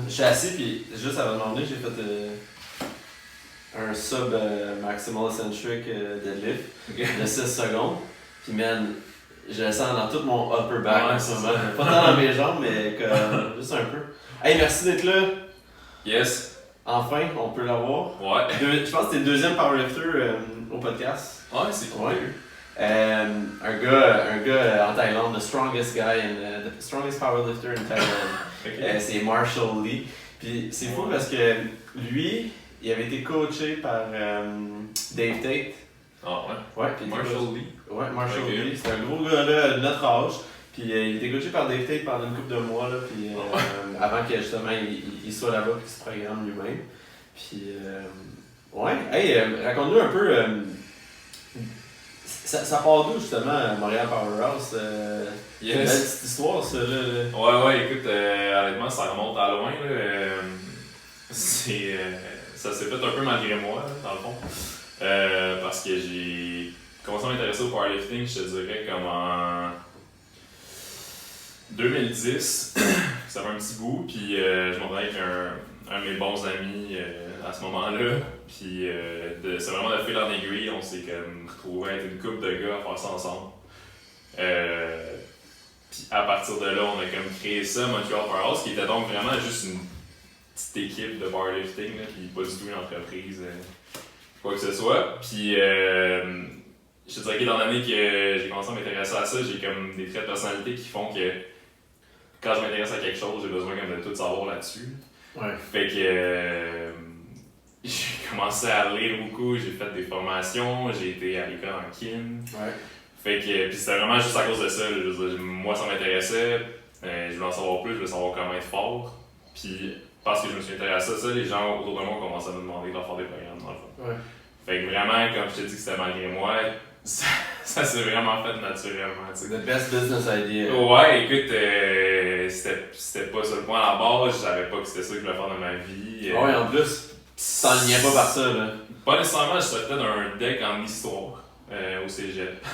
Je suis assis, puis juste avant de m'emmener, j'ai fait un sub maximal eccentric deadlift de 6 secondes. Puis man, je le sens dans tout mon upper back en ce moment. Pas tant dans mes jambes, mais juste un peu. Hey, merci d'être là. Yes. Enfin, on peut l'avoir. Ouais. Je pense que t'es le deuxième powerlifter au podcast. Ouais, c'est cool. Ouais. Un gars en Thaïlande, the strongest powerlifter in Thailand. Okay. C'est Marshall Lee. Puis c'est fou parce que lui, il avait été coaché par Dave Tate. Ah Ouais, ouais. Marshall Lee. Ouais, Marshall Okay. Lee. C'est un gros gars là, de notre âge. Puis il était coaché par Dave Tate pendant une couple de mois, là, puis, avant que justement il soit là-bas et qu'il se programme lui-même. Puis, ouais, hey, raconte-nous un peu, ça part d'où justement, Montréal Powerhouse? C'est une belle petite histoire, ça. Là. Ouais, écoute, honnêtement, ça remonte à loin. Là. Ça s'est fait un peu malgré moi, là, dans le fond. Parce que j'ai commencé à m'intéresser au powerlifting, je te dirais, comme en 2010. Ça fait un petit bout, puis je m'entendais avec un de mes bons amis à ce moment-là. Puis c'est vraiment de fil en aiguille, on s'est comme retrouvés à être une couple de gars à faire ça ensemble. Puis à partir de là, on a comme créé ça, Montreal Powerhouse, qui était donc vraiment juste une petite équipe de powerlifting, là, puis pas du tout une entreprise, quoi que ce soit. Puis je te dirais que dans l'année que j'ai commencé à m'intéresser à ça, j'ai comme des traits de personnalité qui font que quand je m'intéresse à quelque chose, j'ai besoin comme de tout savoir là-dessus. Ouais. Fait que j'ai commencé à lire beaucoup, j'ai fait des formations, j'ai été à l'école en kin. Ouais. Fait que puis c'était vraiment juste à cause de ça. Moi ça m'intéressait, je voulais en savoir plus, je voulais savoir comment être fort. Puis parce que je me suis intéressé à ça, les gens autour de moi ont commencé à me demander de leur faire des programmes dans le fond. Ouais. Fait que vraiment, comme je te dis que c'était malgré moi, ça s'est vraiment fait naturellement. C'est the best business idea. Ouais, écoute, c'était pas ça le point à la base, je savais pas que c'était ça que je voulais faire dans ma vie. Ouais, en plus, tu t'enlignais pas par ça, là. Pas nécessairement, je sortais d'un deck en histoire au cégep.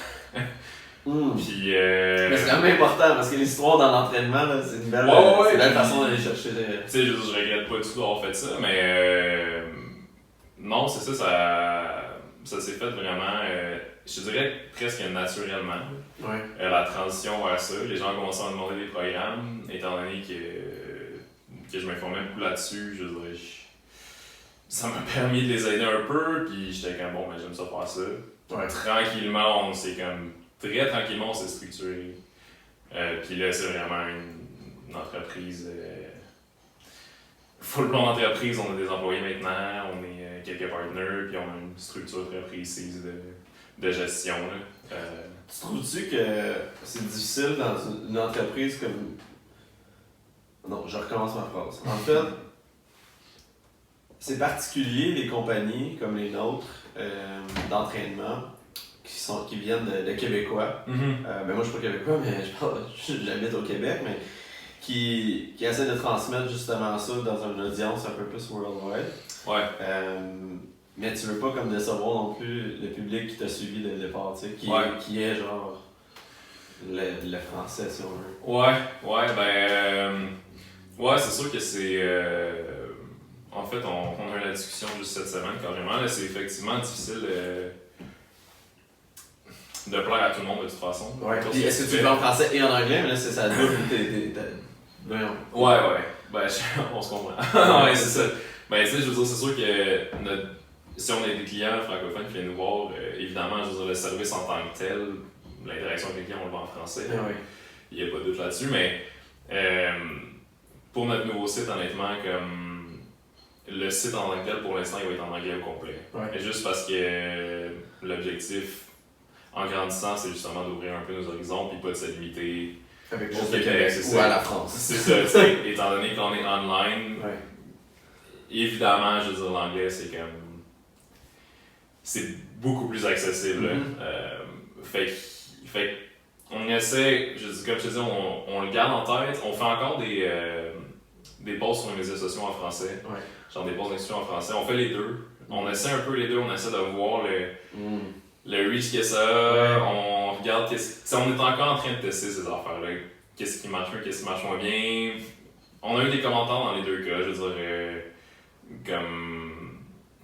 Puis, mais c'est quand même important parce que l'histoire dans l'entraînement, là, c'est une belle, c'est une belle façon d'aller chercher. Tu sais, je regrette pas du tout d'avoir fait ça, mais non, c'est ça s'est fait vraiment, je te dirais presque naturellement. Ouais. La transition vers ça, les gens commençaient à me demander des programmes, étant donné que je m'informais beaucoup là-dessus, je dirais, ça m'a permis de les aider un peu, puis j'étais comme bon, ben j'aime ça faire ça. Ouais. Tranquillement, on s'est structuré. Puis là, c'est vraiment une entreprise, full blown entreprise, on a des employés maintenant, on est quelques partners, puis on a une structure très précise de gestion. Là. Tu trouves-tu que c'est difficile dans une entreprise comme... Non, je recommence ma phrase. En fait, c'est particulier les compagnies comme les nôtres d'entraînement qui viennent de Québécois. Ben moi je suis pas Québécois, mais j'habite au Québec, mais qui essaient de transmettre justement ça dans une audience un peu plus worldwide. Ouais. Mais tu veux pas comme décevoir non plus le public qui t'a suivi dès le départ, tu sais, qui est genre le français si on veut. Ouais, c'est sûr que c'est... en fait, on a eu la discussion juste cette semaine carrément, là, c'est effectivement difficile de plaire à tout le monde de toute façon. Ouais. Puis est-ce que tu le fais en français et en anglais, mais là c'est ça double voyons. Ouais. Ben, on se comprend. Ouais, c'est ça. Ben, tu sais, je veux dire, c'est sûr que si on a des clients francophones qui viennent nous voir, évidemment, je veux dire, le service en tant que tel, l'interaction avec les clients, on le voit en français. Ouais. Il n'y a pas de doute là-dessus, mais pour notre nouveau site, honnêtement, comme le site en tant que tel, pour l'instant, il va être en anglais au complet. Ouais. Juste parce que l'objectif, en grandissant, c'est justement d'ouvrir un peu nos horizons puis pas de se limiter avec au juste le Québec, Québec ou à la France. C'est ça, tu sais, étant donné qu'on est online, ouais. Évidemment, je veux dire, l'anglais, c'est beaucoup plus accessible. Fait on essaie, comme je te dis, on le garde en tête, on fait encore des posts sur les médias sociaux en français, genre des posts d'instruction en français, on fait les deux. On essaie un peu les deux, on essaie de voir le reach que ça, on regarde on est encore en train de tester ces affaires-là. Qu'est-ce qui marche mieux, qu'est-ce qui marche moins bien. on a eu des commentaires dans les deux cas, je veux dire, comme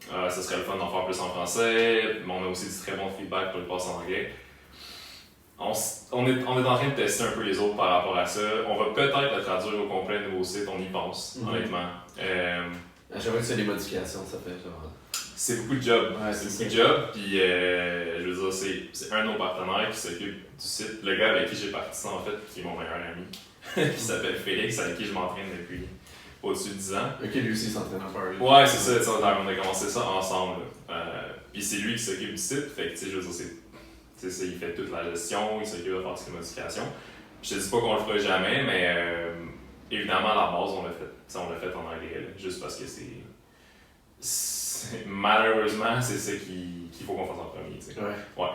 ça serait le fun d'en faire plus en français, mais on a aussi du très bon feedback pour le passer en anglais. On est en train de tester un peu les autres par rapport à ça. On va peut-être le traduire au complet, nouveau site, on y pense, honnêtement. J'avoue que c'est des modifications, ça fait genre. C'est beaucoup de job. Ouais, c'est beaucoup de job, puis je veux dire, c'est un de nos partenaires qui s'occupe du site. Le gars avec qui j'ai parti ça, en fait, qui est mon meilleur ami, qui s'appelle Félix, avec qui je m'entraîne depuis au-dessus de 10 ans. Ok, lui aussi s'entraîne en powerlifting. Ouais, c'est ça, on a commencé ça ensemble. Puis c'est lui qui s'occupe du site, fait que tu sais, je veux dire, il fait toute la gestion, il s'occupe de faire toutes les modifications. Je te dis pas qu'on le fera jamais, mais évidemment, à la base, on l'a fait en anglais, là, juste parce que malheureusement, c'est ça qu'il faut qu'on fasse en premier. T'sais. Ouais.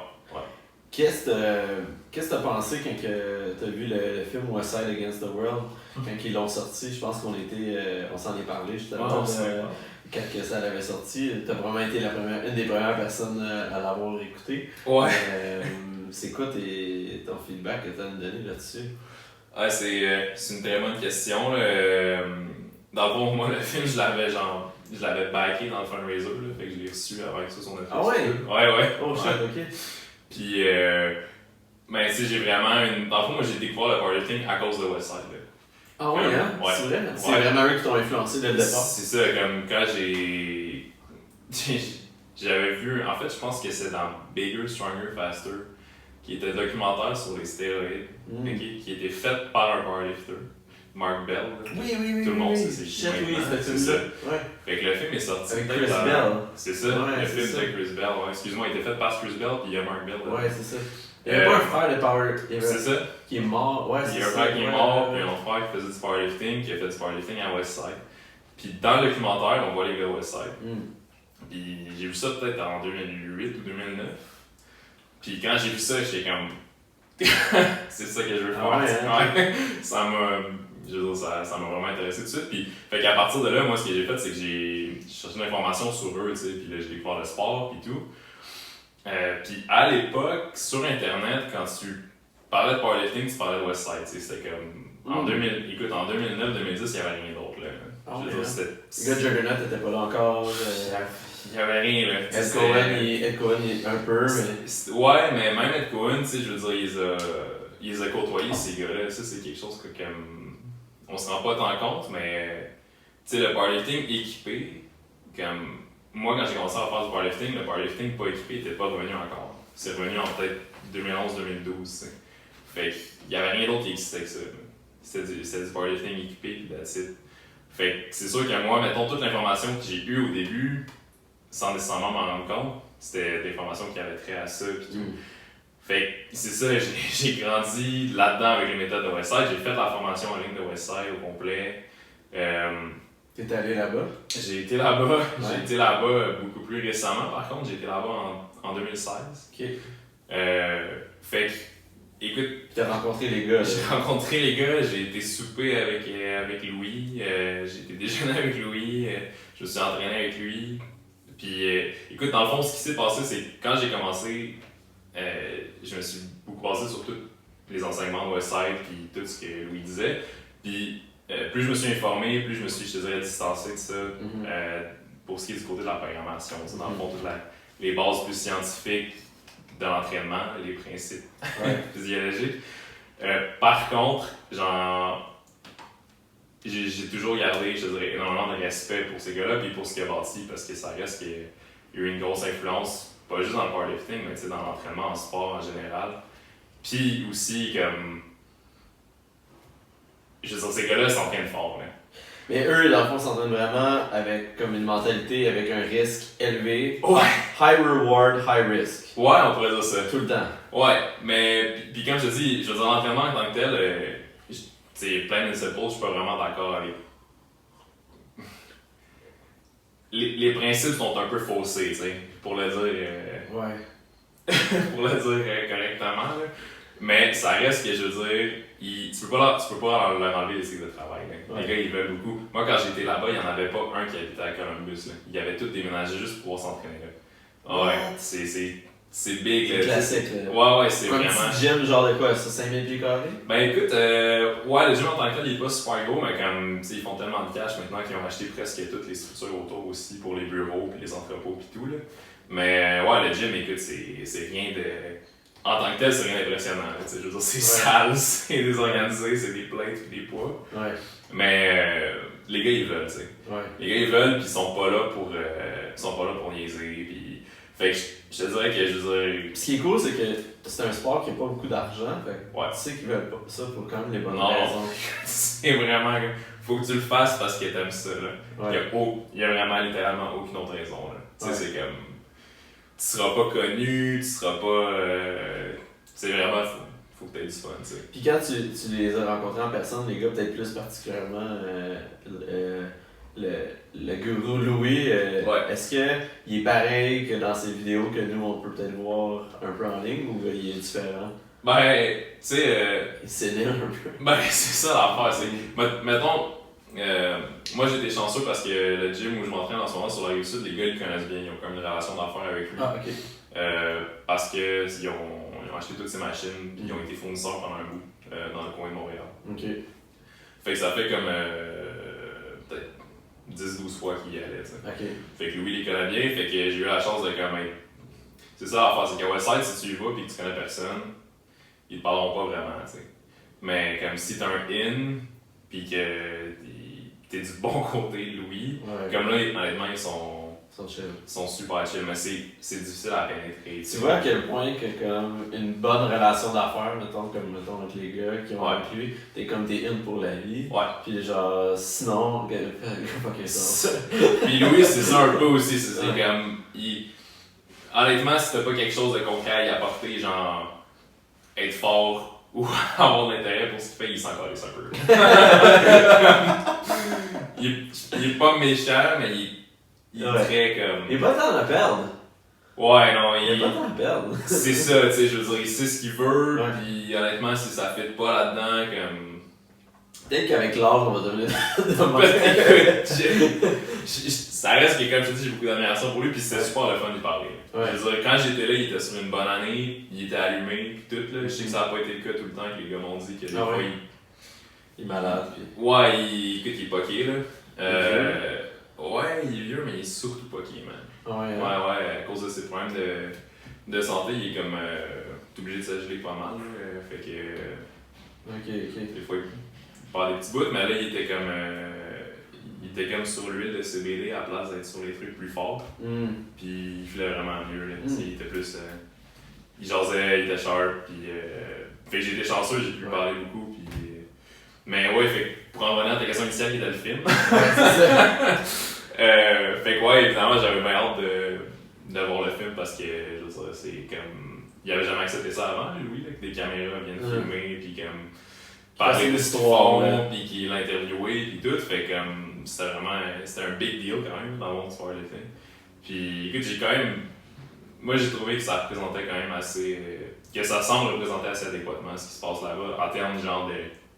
Qu'est-ce que t'as pensé quand t'as vu le film West Side Against the World, quand ils l'ont sorti? Je pense on s'en est parlé justement quand ça l'avait sorti. T'as vraiment été une des premières personnes à l'avoir écouté. Ouais. C'est quoi ton feedback que t'as à nous donner là-dessus? Ouais, c'est une très bonne question. Dans le fond, moi, le film, je l'avais backé dans le fundraiser, là, fait que je l'ai reçu avec ça sur Netflix. Ah ouais? Ouais. Oh shit, ok. Puis, ben, tu sais, j'ai vraiment dans le fond, moi, j'ai découvert le powerlifting à cause de Westside. Ah ouais, hein? Ouais. C'est vrai? C'est vraiment eux qui t'ont influencé dès le départ? C'est ça, comme quand j'avais vu, en fait, je pense que c'est dans Bigger, Stronger, Faster, qui était un documentaire sur les stéroïdes, qui était fait par un powerlifter, Mark Bell. Oui. Tout le monde sait c'est qui. C'est ça. Ouais. Fait que le film est sorti. Avec Chris Bell. C'est ça, le film de Chris Bell. Ouais. Excuse-moi, il était fait par Chris Bell, puis il y a Mark Bell. Ouais, c'est ça. Il y a pas un frère de Power. C'est ça. Qui est mort. Ouais, c'est ça. Il y a un frère qui est mort, puis un frère qui faisait du powerlifting, qui a fait du powerlifting à Westside. Puis dans le documentaire, on voit les gars Westside. Puis j'ai vu ça peut-être en 2008 ou 2009. Puis quand j'ai vu ça, j'étais comme. C'est ça que je veux faire. Ouais. Ça m'a vraiment intéressé tout de suite. Puis, fait qu'à partir de là, moi, ce que j'ai fait, c'est que j'ai cherché de l'information sur eux, tu sais, puis là, j'ai découvert le sport, puis tout. Puis à l'époque, sur Internet, quand tu parlais de powerlifting, tu parlais de Westside, tu sais, c'était comme. En 2009-2010, il n'y avait rien d'autre, là. Le gars de Juggernaut n'était pas là encore. Il n'y avait rien, là. Ed Cohen, un peu, mais. Ouais, mais même Ed Cohen, tu sais, je veux dire, il les a côtoyés, ces gars-là. Ça, c'est quelque chose que, comme. On se rend pas tant compte, mais. Tu sais, le powerlifting équipé, comme. Moi, quand j'ai commencé à faire du powerlifting, le powerlifting pas équipé n'était pas revenu encore. C'est revenu en peut-être 2011-2012, tu sais. Fait qu'il n'y avait rien d'autre qui existait que ça. C'était du powerlifting équipé, puis that's it. Fait que c'est sûr que moi, mettons, toute l'information que j'ai eue au début, sans nécessairement m'en rendre compte, c'était des informations qui avaient trait à ça, puis tout. Fait que c'est ça, j'ai grandi là-dedans avec les méthodes de Westside. J'ai fait la formation en ligne de Westside au complet. T'es allé là-bas? J'ai été là-bas. J'ai été là-bas beaucoup plus récemment, par contre. J'ai été là-bas en 2016. Ok. Fait que, écoute. T'as rencontré les gars. J'ai rencontré les gars, j'ai été souper avec Louis, j'ai été déjeuner avec Louis, je me suis entraîné avec lui. Puis, écoute, dans le fond, ce qui s'est passé, c'est que quand j'ai commencé, je me suis beaucoup basé sur tous les enseignements de Westside puis tout ce que Louis disait. Puis, plus je me suis informé, plus je me suis, je te dirais, distancé de ça pour ce qui est du côté de la programmation. Dans le fond, toutes les bases plus scientifiques de l'entraînement, les principes physiologiques. Par contre, j'ai toujours gardé, je te dirais, énormément de respect pour ces gars-là puis pour ce qu'il a bâti parce que ça reste qu'il y a eu une grosse influence, pas juste dans le powerlifting, mais dans l'entraînement en sport en général. Puis aussi, comme. Je veux dire, ces gars-là s'entraînent fort. Là. Mais eux, dans le fond, s'entraînent vraiment avec comme une mentalité avec un risque élevé. Ouais. High reward, high risk. Ouais, on pourrait dire ça. Tout le temps. Ouais, mais puis comme je te dis, je veux dire, l'entraînement en tant que tel, c'est plein de suppos, je suis pas vraiment d'accord avec. Les principes sont un peu faussés, tu sais, pour le dire. Pour le dire correctement, là. Mais ça reste que je veux dire, tu peux pas leur enlever les cycles de travail. Là. Les gars, ils veulent beaucoup. Moi, quand j'étais là-bas, il n'y en avait pas un qui habitait à Columbus. Là. Ils avaient tous déménagé juste pour pouvoir s'entraîner là. Ouais, c'est big. C'est classique, là. Ouais, c'est comme vraiment. Un petit gym, genre de quoi, ça, 5000 pieds carrés? Ben écoute, ouais, le gym en tant que tel, il est pas super gros, mais comme, tu sais, ils font tellement de cash maintenant qu'ils ont acheté presque toutes les structures autour aussi pour les bureaux, puis les entrepôts, puis tout, là. Mais ouais, le gym, écoute, c'est rien de. En tant que tel, c'est rien d'impressionnant, là, tu sais. Je veux dire, c'est sale, c'est désorganisé, c'est des plates, puis des poids. Ouais. Mais les gars, ils veulent, tu sais. Ouais. Les gars, ils veulent, puis ils sont pas là pour niaiser, puis. Fait que je te dirais que, je veux dire. Ce qui est cool, c'est que c'est un sport qui n'a pas beaucoup d'argent. Fait que Ouais. tu sais qu'ils veulent pas ça pour quand même les bonnes Non. raisons. C'est vraiment. Faut que tu le fasses parce que t'aimes ça, là. Ouais. Il y a vraiment littéralement aucune autre raison, là. Tu sais, Ouais. c'est comme. Tu seras pas connu, tu seras pas. C'est vraiment. Faut que t'aies du fun, tu sais. Puis quand tu les as rencontrés en personne, les gars, peut-être plus particulièrement le guru Louis, Ouais. est-ce qu'il est pareil que dans ses vidéos que nous on peut peut-être voir un peu en ligne ou il est différent? Ben, tu sais. Il s'énerve un peu. Ben, c'est ça l'affaire, c'est. Mettons. Moi j'étais chanceux parce que le gym où je m'entraîne en ce moment sur la rive sud, les gars ils le connaissent bien, ils ont comme une relation d'affaires avec lui. Ah, ok. Parce qu'ils ont acheté toutes ces machines puis ils ont été fournisseurs pendant un bout dans le coin de Montréal. Ok. Fait que ça fait comme peut-être 10-12 fois qu'il y allait, tu sais. Ok. Fait que Louis les connaît bien, fait que j'ai eu la chance de comme être. C'est ça l'affaire, c'est qu'à Westside, si tu y vas et que tu connais personne, ils te parleront pas vraiment, tu sais. Mais comme si t'as un in, pis que t'es du bon côté de Louis, Ouais. comme là, honnêtement, ils sont chill. super chill, mais c'est difficile à pénétrer. Tu vois à quel point que comme une bonne relation d'affaires, mettons avec les gars qui ont Ouais. avec lui, t'es in pour la vie. Ouais. Puis genre sinon, fuck ça. Puis Louis, c'est ça un peu aussi, c'est Ouais. comme. Honnêtement, si t'as pas quelque chose de concret à y apporter, genre être fort ou avoir de l'intérêt pour ce qu'il fait, il s'en calisse un peu. il est pas méchant, mais il est Ouais. très comme. Il n'y a pas tant à perdre. Ouais, non, Il n'y a pas tant à perdre. c'est ça, tu sais, je veux dire, il sait ce qu'il veut, Ouais. puis honnêtement, si ça fit pas là-dedans, comme. Peut-être qu'avec l'âge, on va devenir. Ça reste que, comme je te dis, j'ai beaucoup d'admiration pour lui, puis c'était super le fun de lui parler. Ouais. Je veux dire, quand j'étais là, il était sur une bonne année, il était allumé, puis tout, là. Je sais que ça n'a pas été le cas tout le temps, que les gars m'ont dit que des Ah fois, ouais. Il est malade. Puis... Ouais, écoute, il est poqué, là. Ouais, il est vieux, mais il est surtout poqué, man. Ouais, Ouais, à cause de ses problèmes de santé, il est comme. T'es obligé de s'ageler pas mal, là. Fait que. Ok. Des fois, il perd des petits bouts, mais là, il était comme. Il était comme sur l'huile de CBD à la place d'être sur les trucs plus forts. Puis il filait vraiment mieux, là. Il était plus. Il jasait, il était sharp, puis. Fait que j'ai été chanceux, j'ai pu parler beaucoup, puis. Mais ouais, fait que pour en revenir à ta question initiale qui était le film. Fait que ouais, évidemment, j'avais bien hâte de voir le film parce que, je veux dire, c'est comme. Il avait jamais accepté ça avant, Louis, là, que des caméras viennent filmer, puis comme. Parler de l'histoire, puis qu'il l'interviewé, puis tout. Fait comme. C'était vraiment. C'était un big deal quand même dans mon sport de film. Puis écoute, j'ai quand même. Moi, j'ai trouvé que ça représentait quand même assez. Que ça semble représenter assez adéquatement ce qui se passe là-bas, en termes de genre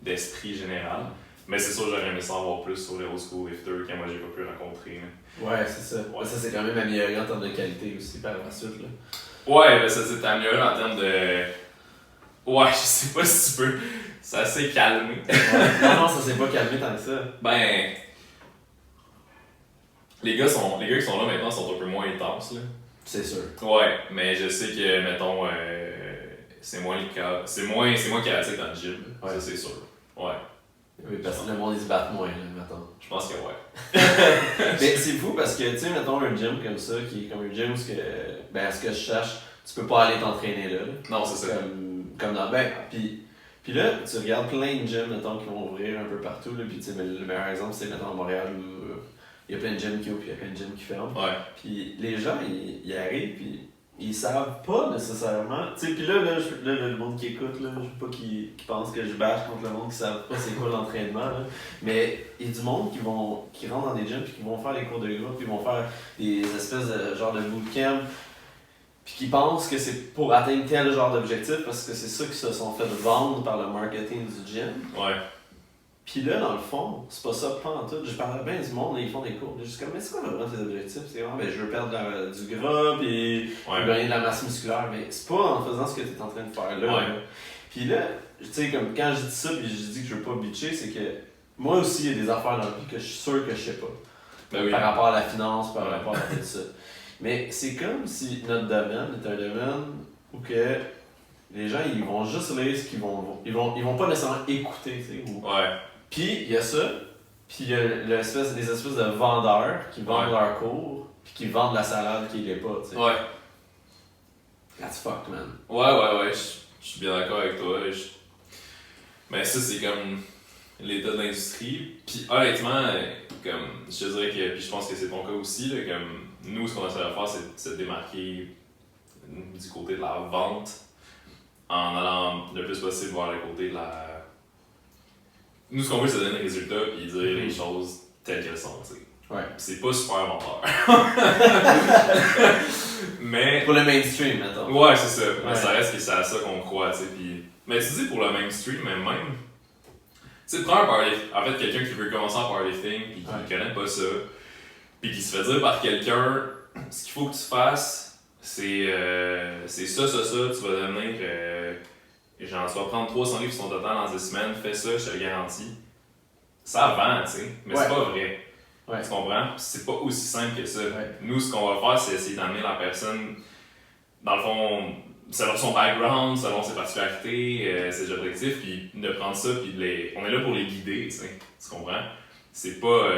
d'esprit général. Mais c'est sûr, j'aurais aimé savoir plus sur les old school lifters que moi j'ai pas pu rencontrer. Là. Ouais, c'est ça. Ouais. Ça, c'est quand même amélioré en termes de qualité aussi par la suite. Là. Ouais, ben ça s'est amélioré en termes de. Ouais, je sais pas si tu peux. Ça s'est calmé. Non, ça s'est pas calmé tant que ça. Ben. Les gars qui sont là maintenant sont un peu moins intenses, là. C'est sûr. Ouais, mais je sais que, mettons, c'est moins le cas. C'est moins chaotique dans le gym. Ouais. Ça, c'est sûr. Ouais. Oui, parce que le monde, ils se battent moins, là, mettons. Je pense que ouais. Mais c'est fou parce que, tu sais, mettons un gym comme ça, qui est comme un gym où, ben, à ce que je cherche, tu peux pas aller t'entraîner là. Non, c'est ça. Comme dans. Ben, puis là, tu regardes plein de gyms, mettons, qui vont ouvrir un peu partout, là, puis tu sais, le meilleur exemple, c'est, mettons, à Montréal où il y a plein de gyms qui ouvrent, puis il y a plein de gyms qui ferment. Ouais. Puis les gens, ils arrivent, puis ils savent pas nécessairement. Tu sais, puis là, le monde qui écoute, là, je veux pas qu'ils pensent que je bâche contre le monde qui savent pas c'est quoi l'entraînement, là. Mais il y a du monde qui rentre dans des gyms, puis qui vont faire les cours de groupe, puis qui vont faire des espèces de genre de bootcamp, puis qui pensent que c'est pour atteindre tel genre d'objectif, parce que c'est ça qu'ils se sont fait vendre par le marketing du gym. Ouais. Puis là, dans le fond, c'est pas ça, pas en tout. Je parlais bien du monde, ils font des cours. Je suis comme, mais c'est quoi vraiment tes objectifs? C'est comme, ben, je veux perdre du gras, puis je veux gagner de la masse musculaire. Mais c'est pas en faisant ce que tu es en train de faire là. Ouais. Puis là, tu sais, comme quand je dis ça, puis je dis que je veux pas bitcher, c'est que moi aussi, il y a des affaires dans la vie que je suis sûr que je sais pas. Ben oui. Par rapport à la finance, par rapport à tout ça. Mais c'est comme si notre domaine est un domaine où que les gens, ils vont juste lire ce qu'ils vont... Ils vont pas nécessairement écouter, tu sais. Ouais. Puis il y a ça, puis il y a les espèces de vendeurs qui vendent leurs cours, puis qui vendent la salade qui l'est pas, tu sais. Ouais. That's fucked, man. Ouais, je suis bien d'accord avec toi. Mais ça, c'est comme l'état de l'industrie. Puis honnêtement, comme je te dirais que, puis je pense que c'est ton cas aussi, là, comme nous, ce qu'on essaie de faire, c'est de se démarquer du côté de la vente en allant le plus possible voir le côté de la. Nous, ce qu'on veut, c'est donner des résultats et dire les choses telles qu'elles sont, tu sais. Ouais. C'est pas super vendeur. Mais. Pour le mainstream, mettons. Ouais, c'est ça. Mais Ouais. ça reste que c'est à ça qu'on croit, tu sais. Puis... Mais tu dis pour le mainstream, mais même. Tu sais, prends un powerlifting. En fait, quelqu'un qui veut commencer en powerlifting puis qui connaît pas ça, puis qui se fait dire par quelqu'un, ce qu'il faut que tu fasses, c'est ça, tu vas devenir. Genre, tu vas prendre 300 livres sur ton total dans 10 semaines, fais ça, je te le garantis. Ça vend, tu sais, mais c'est pas vrai. Ouais. Tu comprends? C'est pas aussi simple que ça. Ouais. Nous, ce qu'on va faire, c'est essayer d'amener la personne, dans le fond, selon son background, selon ses particularités, ses objectifs, puis de prendre ça, puis on est là pour les guider, tu sais. Tu comprends? C'est pas.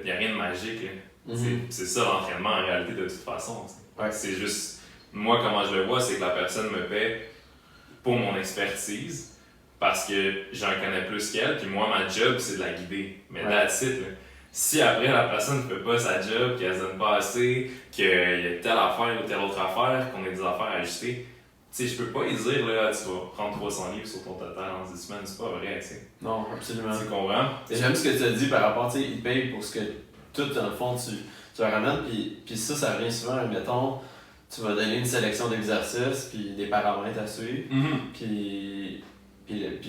Y a rien de magique, là. C'est ça l'entraînement en réalité de toute façon. Ouais. C'est juste. Moi, comment je le vois, c'est que la personne me paie pour mon expertise, parce que j'en connais plus qu'elle, puis moi, ma job, c'est de la guider. Mais that's it, là. Si après la personne ne fait pas sa job, qu'elle se donne pas assez, qu'il y a telle affaire ou telle autre affaire, qu'on a des affaires à ajuster, tu sais, je peux pas lui dire, là, tu vas prendre 300 livres sur ton total en 10 semaines, c'est pas vrai, tu sais. Non, absolument. Tu comprends? Et j'aime ce que tu as dit par rapport, tu sais, ils payent pour ce que tout, dans le fond, tu leur ramènes, puis ça revient souvent, mettons, tu vas donner une sélection d'exercices, puis des paramètres à suivre, puis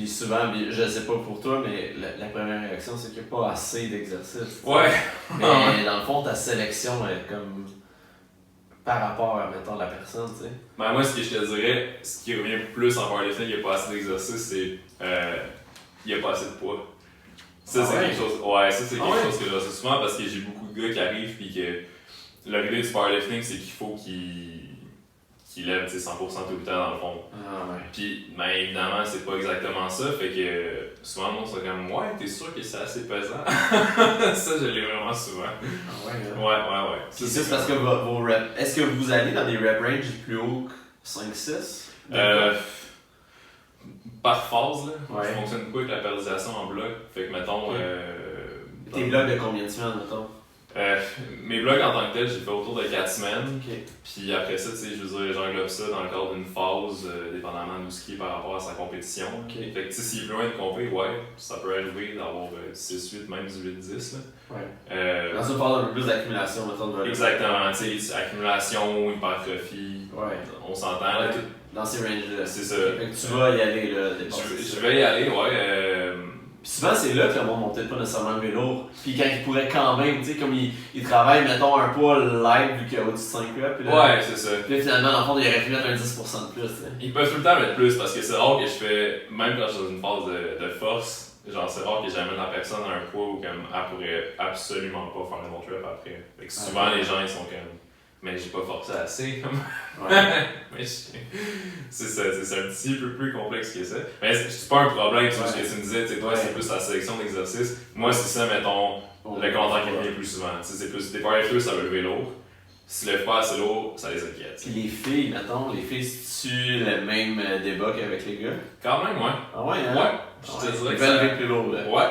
souvent, je sais pas pour toi, mais la première réaction, c'est qu'il n'y a pas assez d'exercices. Ouais! Mais dans le fond, ta sélection est comme par rapport à, mettons, la personne, tu sais. Ben moi, ce que je te dirais, ce qui revient plus en powerlifting, il n'y a pas assez d'exercice, c'est il n'y a pas assez de poids. Ça, c'est quelque chose. Ouais, ça, c'est quelque chose que je reçois souvent parce que j'ai beaucoup de gars qui arrivent puis que le règle du powerlifting, c'est qu'il faut qu'ils lèvent 100% tout le temps dans le fond. Puis, ben évidemment, c'est pas exactement ça, fait que souvent le monde se dit comme ouais, t'es sûr que c'est assez pesant? Ça, je l'ai vraiment souvent. Ouais. Puis ça, c'est parce que vos reps. Est-ce que vous allez dans des rep ranges plus hauts que 5-6? Par phase, là. Je fonctionne beaucoup avec la périodisation en bloc. Fait que mettons. Tes blocs de combien de semaines, mettons? Mes blocs en tant que tel, j'ai fait autour de 4 semaines. Okay. Puis après ça, tu sais, je veux dire, j'englobe ça dans le cadre d'une phase, dépendamment de ce qui est par rapport à sa compétition. Okay. Fait que tu sais, s'il est plus loin de compé, ouais, ça peut arriver d'avoir 6-8, même 18-10. Dans une phase un peu plus d'accumulation, mettons, de volume. Exactement, tu sais, accumulation, hypertrophie. On s'entend là. Dans ces ranges-là. C'est ça. Fait que tu vas y aller, là. Je vais y aller, ouais. Puis souvent, c'est là que le monde ne peut-être pas nécessairement lever lourd. Puis quand il pourrait quand même, tu sais, comme il travaille, mettons, un poids live vu qu'il y a au-dessus de 5 reps. Puis là, ouais, c'est ça. Puis là, finalement, dans le fond, il aurait pu mettre un 10% de plus, tu sais. Ils peuvent tout le temps mettre plus parce que c'est rare que je fais, même quand je suis dans une phase de force, genre c'est rare que j'amène la personne à un poids où comme, elle pourrait absolument pas faire un autre rep après. Fait que souvent, les gens, ils sont comme. Mais j'ai pas forcé assez. Mais c'est ça, c'est un petit peu plus complexe que ça. Mais c'est pas un problème, c'est ce que tu me disais, tu sais, toi, c'est plus la sélection d'exercices. Moi, c'est ça, mettons, le contact qui revient plus souvent. C'est plus des powerlifters, ça va lever lourd. S'ils lèvent pas assez lourd, ça les inquiète. Puis les filles, mettons, les filles, c'est-tu le même débat qu'avec les gars? Quand même, ouais. Ah ouais, hein? Ouais, je te dirais que ça... lever plus lourd, là. Ouais.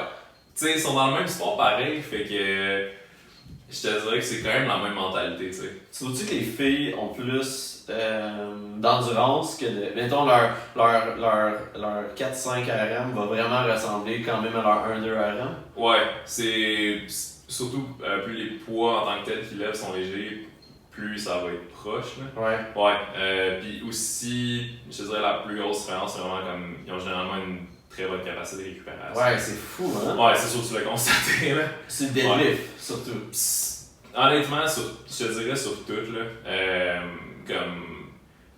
Tu sais, ils sont dans le même sport pareil, fait que... Je te dirais que c'est quand même la même mentalité, tu sais. Tu vois-tu que les filles ont plus d'endurance que de... Mettons, leur 4-5 RM va vraiment ressembler quand même à leur 1-2 RM? Ouais, c'est... Surtout, plus les poids en tant que tels qu'ils lèvent sont légers, plus ça va être proche, là. Ouais. Ouais. Puis aussi, je te dirais la plus grosse différence, c'est vraiment comme... Ils ont généralement une très bonne capacité de récupération. Ouais, c'est fou, hein? Ouais, c'est sûr que tu l'as constaté, là. C'est le deadlift, surtout. Honnêtement, je te dirais sur tout, là. Comme,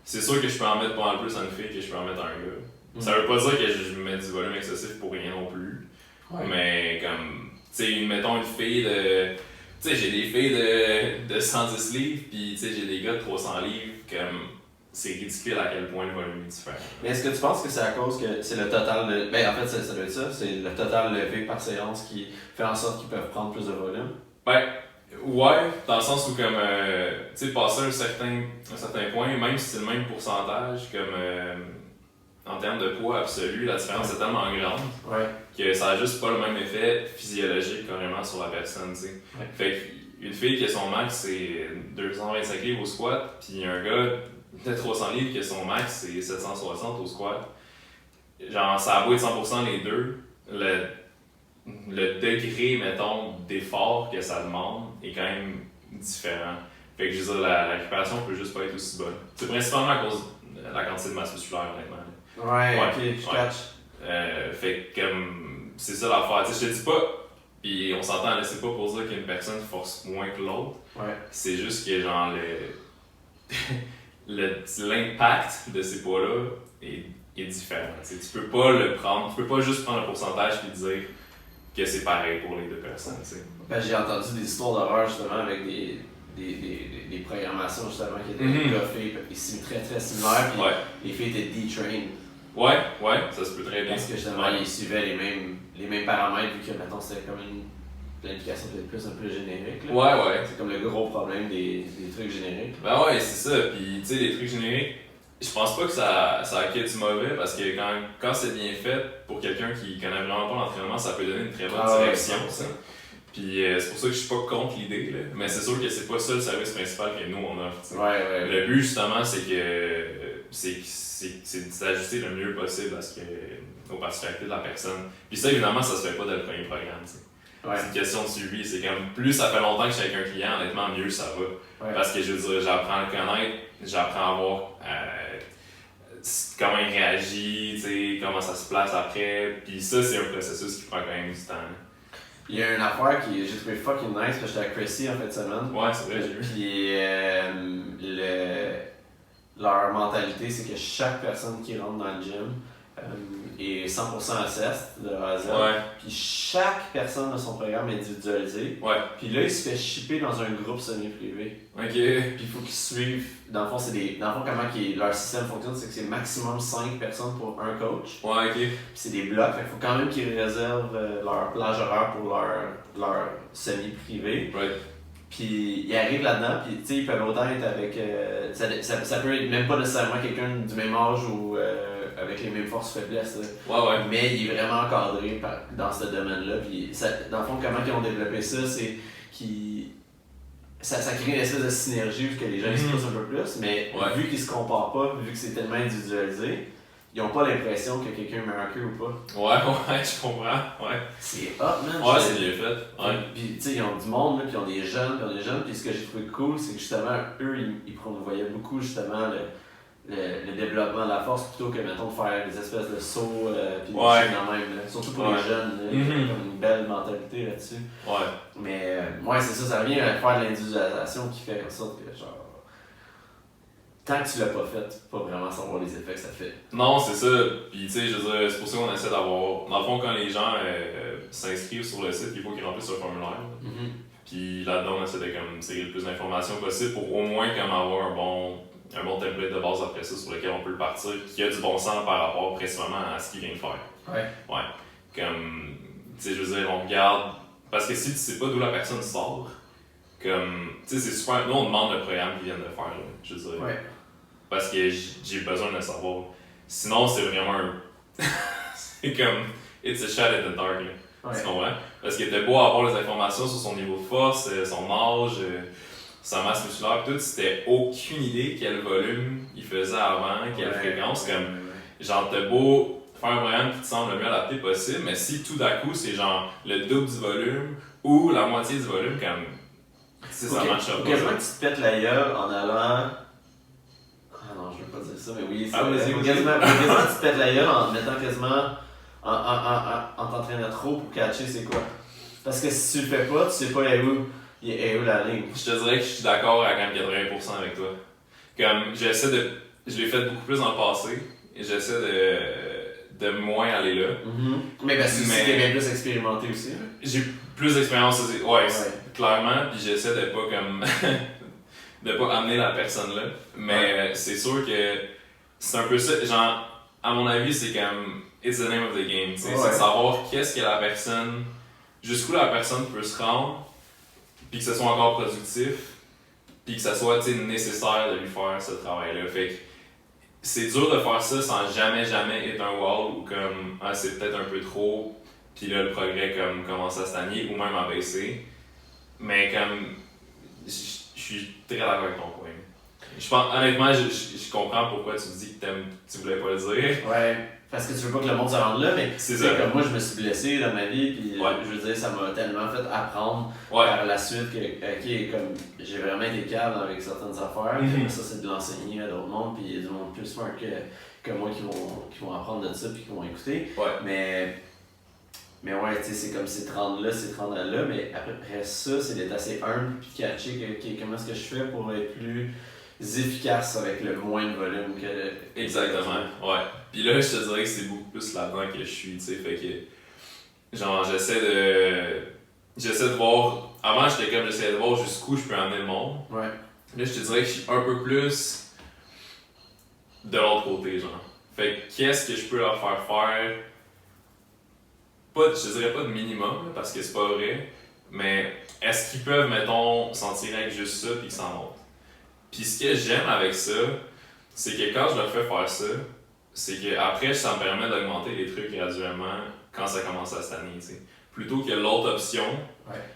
c'est sûr que je peux en mettre pas mal plus en fille que je peux en mettre en gars. Ça veut pas dire que je mets du volume excessif pour rien non plus. Ouais. Mais comme, tu sais, mettons une fille de... Tu sais, j'ai des filles de 110 livres, pis tu sais, j'ai des gars de 300 livres, comme... C'est ridicule à quel point le volume est différent. Mais est-ce que tu penses que c'est à cause que c'est le total de... Ben en fait, ça doit être ça, c'est le total levé par séance qui fait en sorte qu'ils peuvent prendre plus de volume? Ben, ouais, dans le sens où comme, tu sais, passer un certain point, même si c'est le même pourcentage, comme en termes de poids absolu, la différence est tellement grande que ça a juste pas le même effet physiologique carrément sur la personne, tu sais. Ouais. Fait qu'une fille qui a son max c'est 225 livres au squat, puis un gars de 300 livres qui a son max c'est 760 au squat. Genre, ça a beau être 100% les deux, le degré, mettons, d'effort que ça demande est quand même différent. Fait que je veux dire, la récupération peut juste pas être aussi bonne. C'est principalement à cause de la quantité de masse musculaire, honnêtement. Ouais, ok, je catch. Fait que c'est ça l'affaire. Tu sais, je te dis pas, pis on s'entend, c'est pas pour dire qu'une personne force moins que l'autre. Ouais. C'est juste que, genre, l'impact de ces poids-là est différent. Tu peux pas le prendre, tu peux pas juste prendre le pourcentage et dire que c'est pareil pour les deux personnes. Ben, j'ai entendu des histoires d'horreur justement avec des programmations justement qui étaient coffées et très très similaires, puis les filles étaient D-trained. Ouais, ça se peut très bien. Parce que justement ils suivaient les mêmes paramètres vu que maintenant c'était comme une planification peut-être plus un peu générique. Là. Ouais. C'est comme le gros problème des trucs génériques. Ben ouais, c'est ça. Puis tu sais, les trucs génériques, je pense pas que ça acquiert du mauvais parce que quand c'est bien fait, pour quelqu'un qui connaît vraiment pas l'entraînement, ça peut donner une très bonne direction. Ouais, puis c'est pour ça que je suis pas contre l'idée, là. Mais c'est sûr que c'est pas ça le service principal que nous on offre. Ouais. Le but justement, c'est d'ajuster le mieux possible aux particularités de la personne. Puis ça, évidemment, ça se fait pas dès le premier programme. Ouais. C'est une question de suivi. C'est comme plus ça fait longtemps que je suis avec un client, honnêtement, mieux ça va. Ouais. Parce que je veux dire, j'apprends à le connaître, j'apprends à voir comment il réagit, comment ça se place après. Puis ça, c'est un processus qui prend quand même du temps. Il y a une affaire que j'ai trouvé fucking nice, parce que j'étais à Chrissy en fin de semaine. Ouais, c'est vrai, j'ai vu. Puis leur mentalité, c'est que chaque personne qui rentre dans le gym est 100% assessed de A à Z. Ouais. Puis chaque personne a son programme individualisé. Ouais. Puis là, il se fait shipper dans un groupe semi-privé. Ok. Puis il faut qu'ils suivent. Dans le fond, comment leur système fonctionne, c'est que c'est maximum 5 personnes pour un coach. Ouais, ok. Puis c'est des blocs. Fait qu'il faut quand même qu'ils réservent leur plage horaire pour leur semi-privé. Ouais. Puis ils arrivent là-dedans, puis tu sais, ils peuvent autant être avec. Ça peut être même pas nécessairement quelqu'un du même âge ou avec les mêmes forces faiblesses. Ouais. Mais il est vraiment encadré dans ce domaine-là. Puis dans le fond, comment ils ont développé ça, c'est qu'ils. Ça crée une espèce de synergie vu que les gens ils se poussent un peu plus, mais vu qu'ils se comparent pas, vu que c'est tellement individualisé, ils ont pas l'impression que quelqu'un est meilleur qu'eux ou pas. Ouais, je comprends. Ouais. C'est hot, man. Ouais, c'est bien fait. Ouais. Puis, tu sais, ils ont du monde, là, puis ils ont des jeunes, puis ce que j'ai trouvé cool, c'est que justement, eux, ils promouvoyaient beaucoup, justement, le développement de la force plutôt que, mettons, de faire des espèces de sauts, puis des choses dans même. Là. Surtout pour les jeunes, là, ils ont comme une belle mentalité là-dessus. Ouais. Mais, c'est ça revient à faire de l'individualisation qui fait en sorte que, genre, tant que tu l'as pas fait, tu peux pas vraiment savoir les effets que ça fait. Non, c'est ça. Puis, tu sais, je veux dire, c'est pour ça qu'on essaie d'avoir. Dans le fond, quand les gens s'inscrivent sur le site, il faut qu'ils remplissent un formulaire. Puis là-dedans, on essaie de tirer le plus d'informations possible pour au moins avoir un bon template de base après ça sur lequel on peut le partir, qui a du bon sens par rapport principalement à ce qu'il vient de faire. Ouais. Comme, tu sais, je veux dire, on regarde. Parce que si tu sais pas d'où la personne sort, comme, tu sais, c'est super. Nous, on demande le programme qu'ils viennent de faire, là, je veux dire. Ouais. Parce que j'ai besoin de le savoir. Sinon, c'est vraiment c'est comme. It's a shot in the dark, là. Tu comprends? Parce que t'as beau avoir les informations sur son niveau de force, son âge, sa masse musculaire, tout, c'était aucune idée quel volume il faisait avant, quelle fréquence. Comme, genre, t'as beau faire un programme qui te semble le mieux adapté possible, mais si tout d'un coup, c'est genre le double du volume ou la moitié du volume, comme. Si ça marche pas. Quasiment que tu te pètes la gueule en allant. Ah non, je veux pas dire ça, mais oui, c'est quasiment tu te pètes la gueule en mettant quasiment en t'entraînant trop pour catcher c'est quoi. Parce que si tu le fais pas, tu sais pas est où la ligne. Je te dirais que je suis d'accord à quand même 80% avec toi. Comme je l'ai fait beaucoup plus dans le passé, et j'essaie de moins aller là. Mais parce que t'es bien plus expérimenté aussi. J'ai plus d'expérience aussi, clairement, puis j'essaie de pas comme de pas amener la personne là. Mais c'est sûr que c'est un peu ça, genre, à mon avis, c'est comme it's the name of the game, c'est de savoir qu'est-ce que la personne, jusqu'où la personne peut se rendre, puis que ce soit encore productif, puis que ça soit nécessaire de lui faire ce travail-là. Fait que c'est dur de faire ça sans jamais être un wall ou comme c'est peut-être un peu trop, puis là le progrès comme commence à stagner ou même à baisser. Mais comme je suis très d'accord avec ton point. Je pense, honnêtement, je comprends pourquoi tu dis que tu voulais pas le dire. Ouais, parce que tu veux pas que le monde se rende là, mais c'est ça. Comme moi je me suis blessé dans ma vie, puis je veux dire, ça m'a tellement fait apprendre par la suite que comme j'ai vraiment été calme avec certaines affaires, puis ça c'est de l'enseigner à d'autres mondes, puis il y a du monde plus smart que moi qui vont apprendre de ça, puis qui vont écouter. Mais ouais, tu sais, c'est comme c'est te rendre là, mais après ça, c'est d'être assez humble, puis catcher comment est-ce que je fais pour être plus efficace avec le moins de volume que... Exactement, ouais. Puis là, je te dirais que c'est beaucoup plus là-dedans que je suis, tu sais, fait que... Genre, j'essaie de voir... Avant, j'essayais de voir jusqu'où je peux amener le monde. Ouais. Là, je te dirais que je suis un peu plus de l'autre côté, genre. Fait que qu'est-ce que je peux leur faire faire? Je te dirais pas de minimum, parce que c'est pas vrai, mais est-ce qu'ils peuvent, mettons, s'en tirer avec juste ça, puis qu'ils s'en montent? Puis ce que j'aime avec ça, c'est que quand je leur fais faire ça, c'est qu'après, ça me permet d'augmenter les trucs graduellement quand ça commence à stagner, tu sais. Plutôt que l'autre option,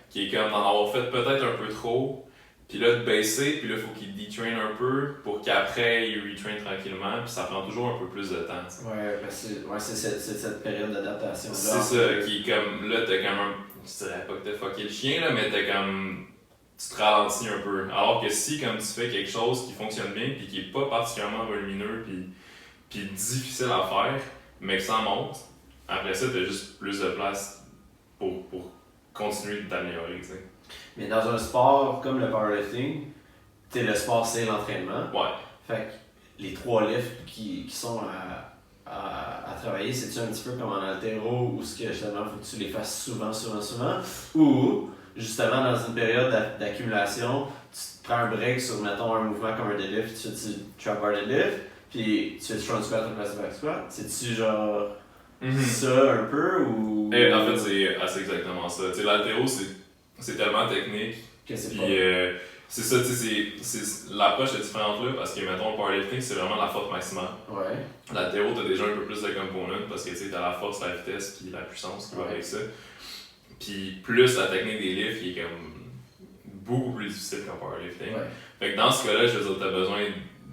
qui est comme d'en avoir fait peut-être un peu trop, puis là de baisser, puis là il faut qu'ils detrain un peu pour qu'après ils retrain tranquillement, puis ça prend toujours un peu plus de temps, t'sais. Ouais, parce que c'est cette période d'adaptation-là. C'est ça, qui est comme, là t'as comme je dirais pas que t'as fucké le chien, là, mais t'as comme... Tu te ralentis un peu. Alors que si, comme tu fais quelque chose qui fonctionne bien, puis qui est pas particulièrement volumineux, puis difficile à faire, mais que ça monte, après ça, t'as juste plus de place pour continuer de t'améliorer, tu sais. Mais dans un sport comme le powerlifting, le sport c'est l'entraînement. Ouais. Fait que les 3 lifts qui sont à travailler, c'est-tu un petit peu comme en haltéro où justement faut que tu les fasses souvent, ou justement dans une période d'accumulation, tu te prends un break sur, mettons, un mouvement comme un deadlift, tu fais du trap bar deadlift, puis tu fais du front squat ou du back squat. C'est-tu genre ça un peu ou. En fait, c'est exactement ça. Tu sais, l'haltéro, c'est tellement technique. Que c'est puis, c'est ça, tu sais, l'approche est différente là, parce que, mettons, le powerlifting, c'est vraiment la force maximale. Ouais. L'haltéro, t'as déjà un peu plus de components, parce que, tu sais, t'as la force, la vitesse, puis la puissance qui va avec ça. Puis plus la technique des lifts qui est comme beaucoup plus difficile qu'en powerlifting. Fait que dans ce cas-là, je veux dire, t'as besoin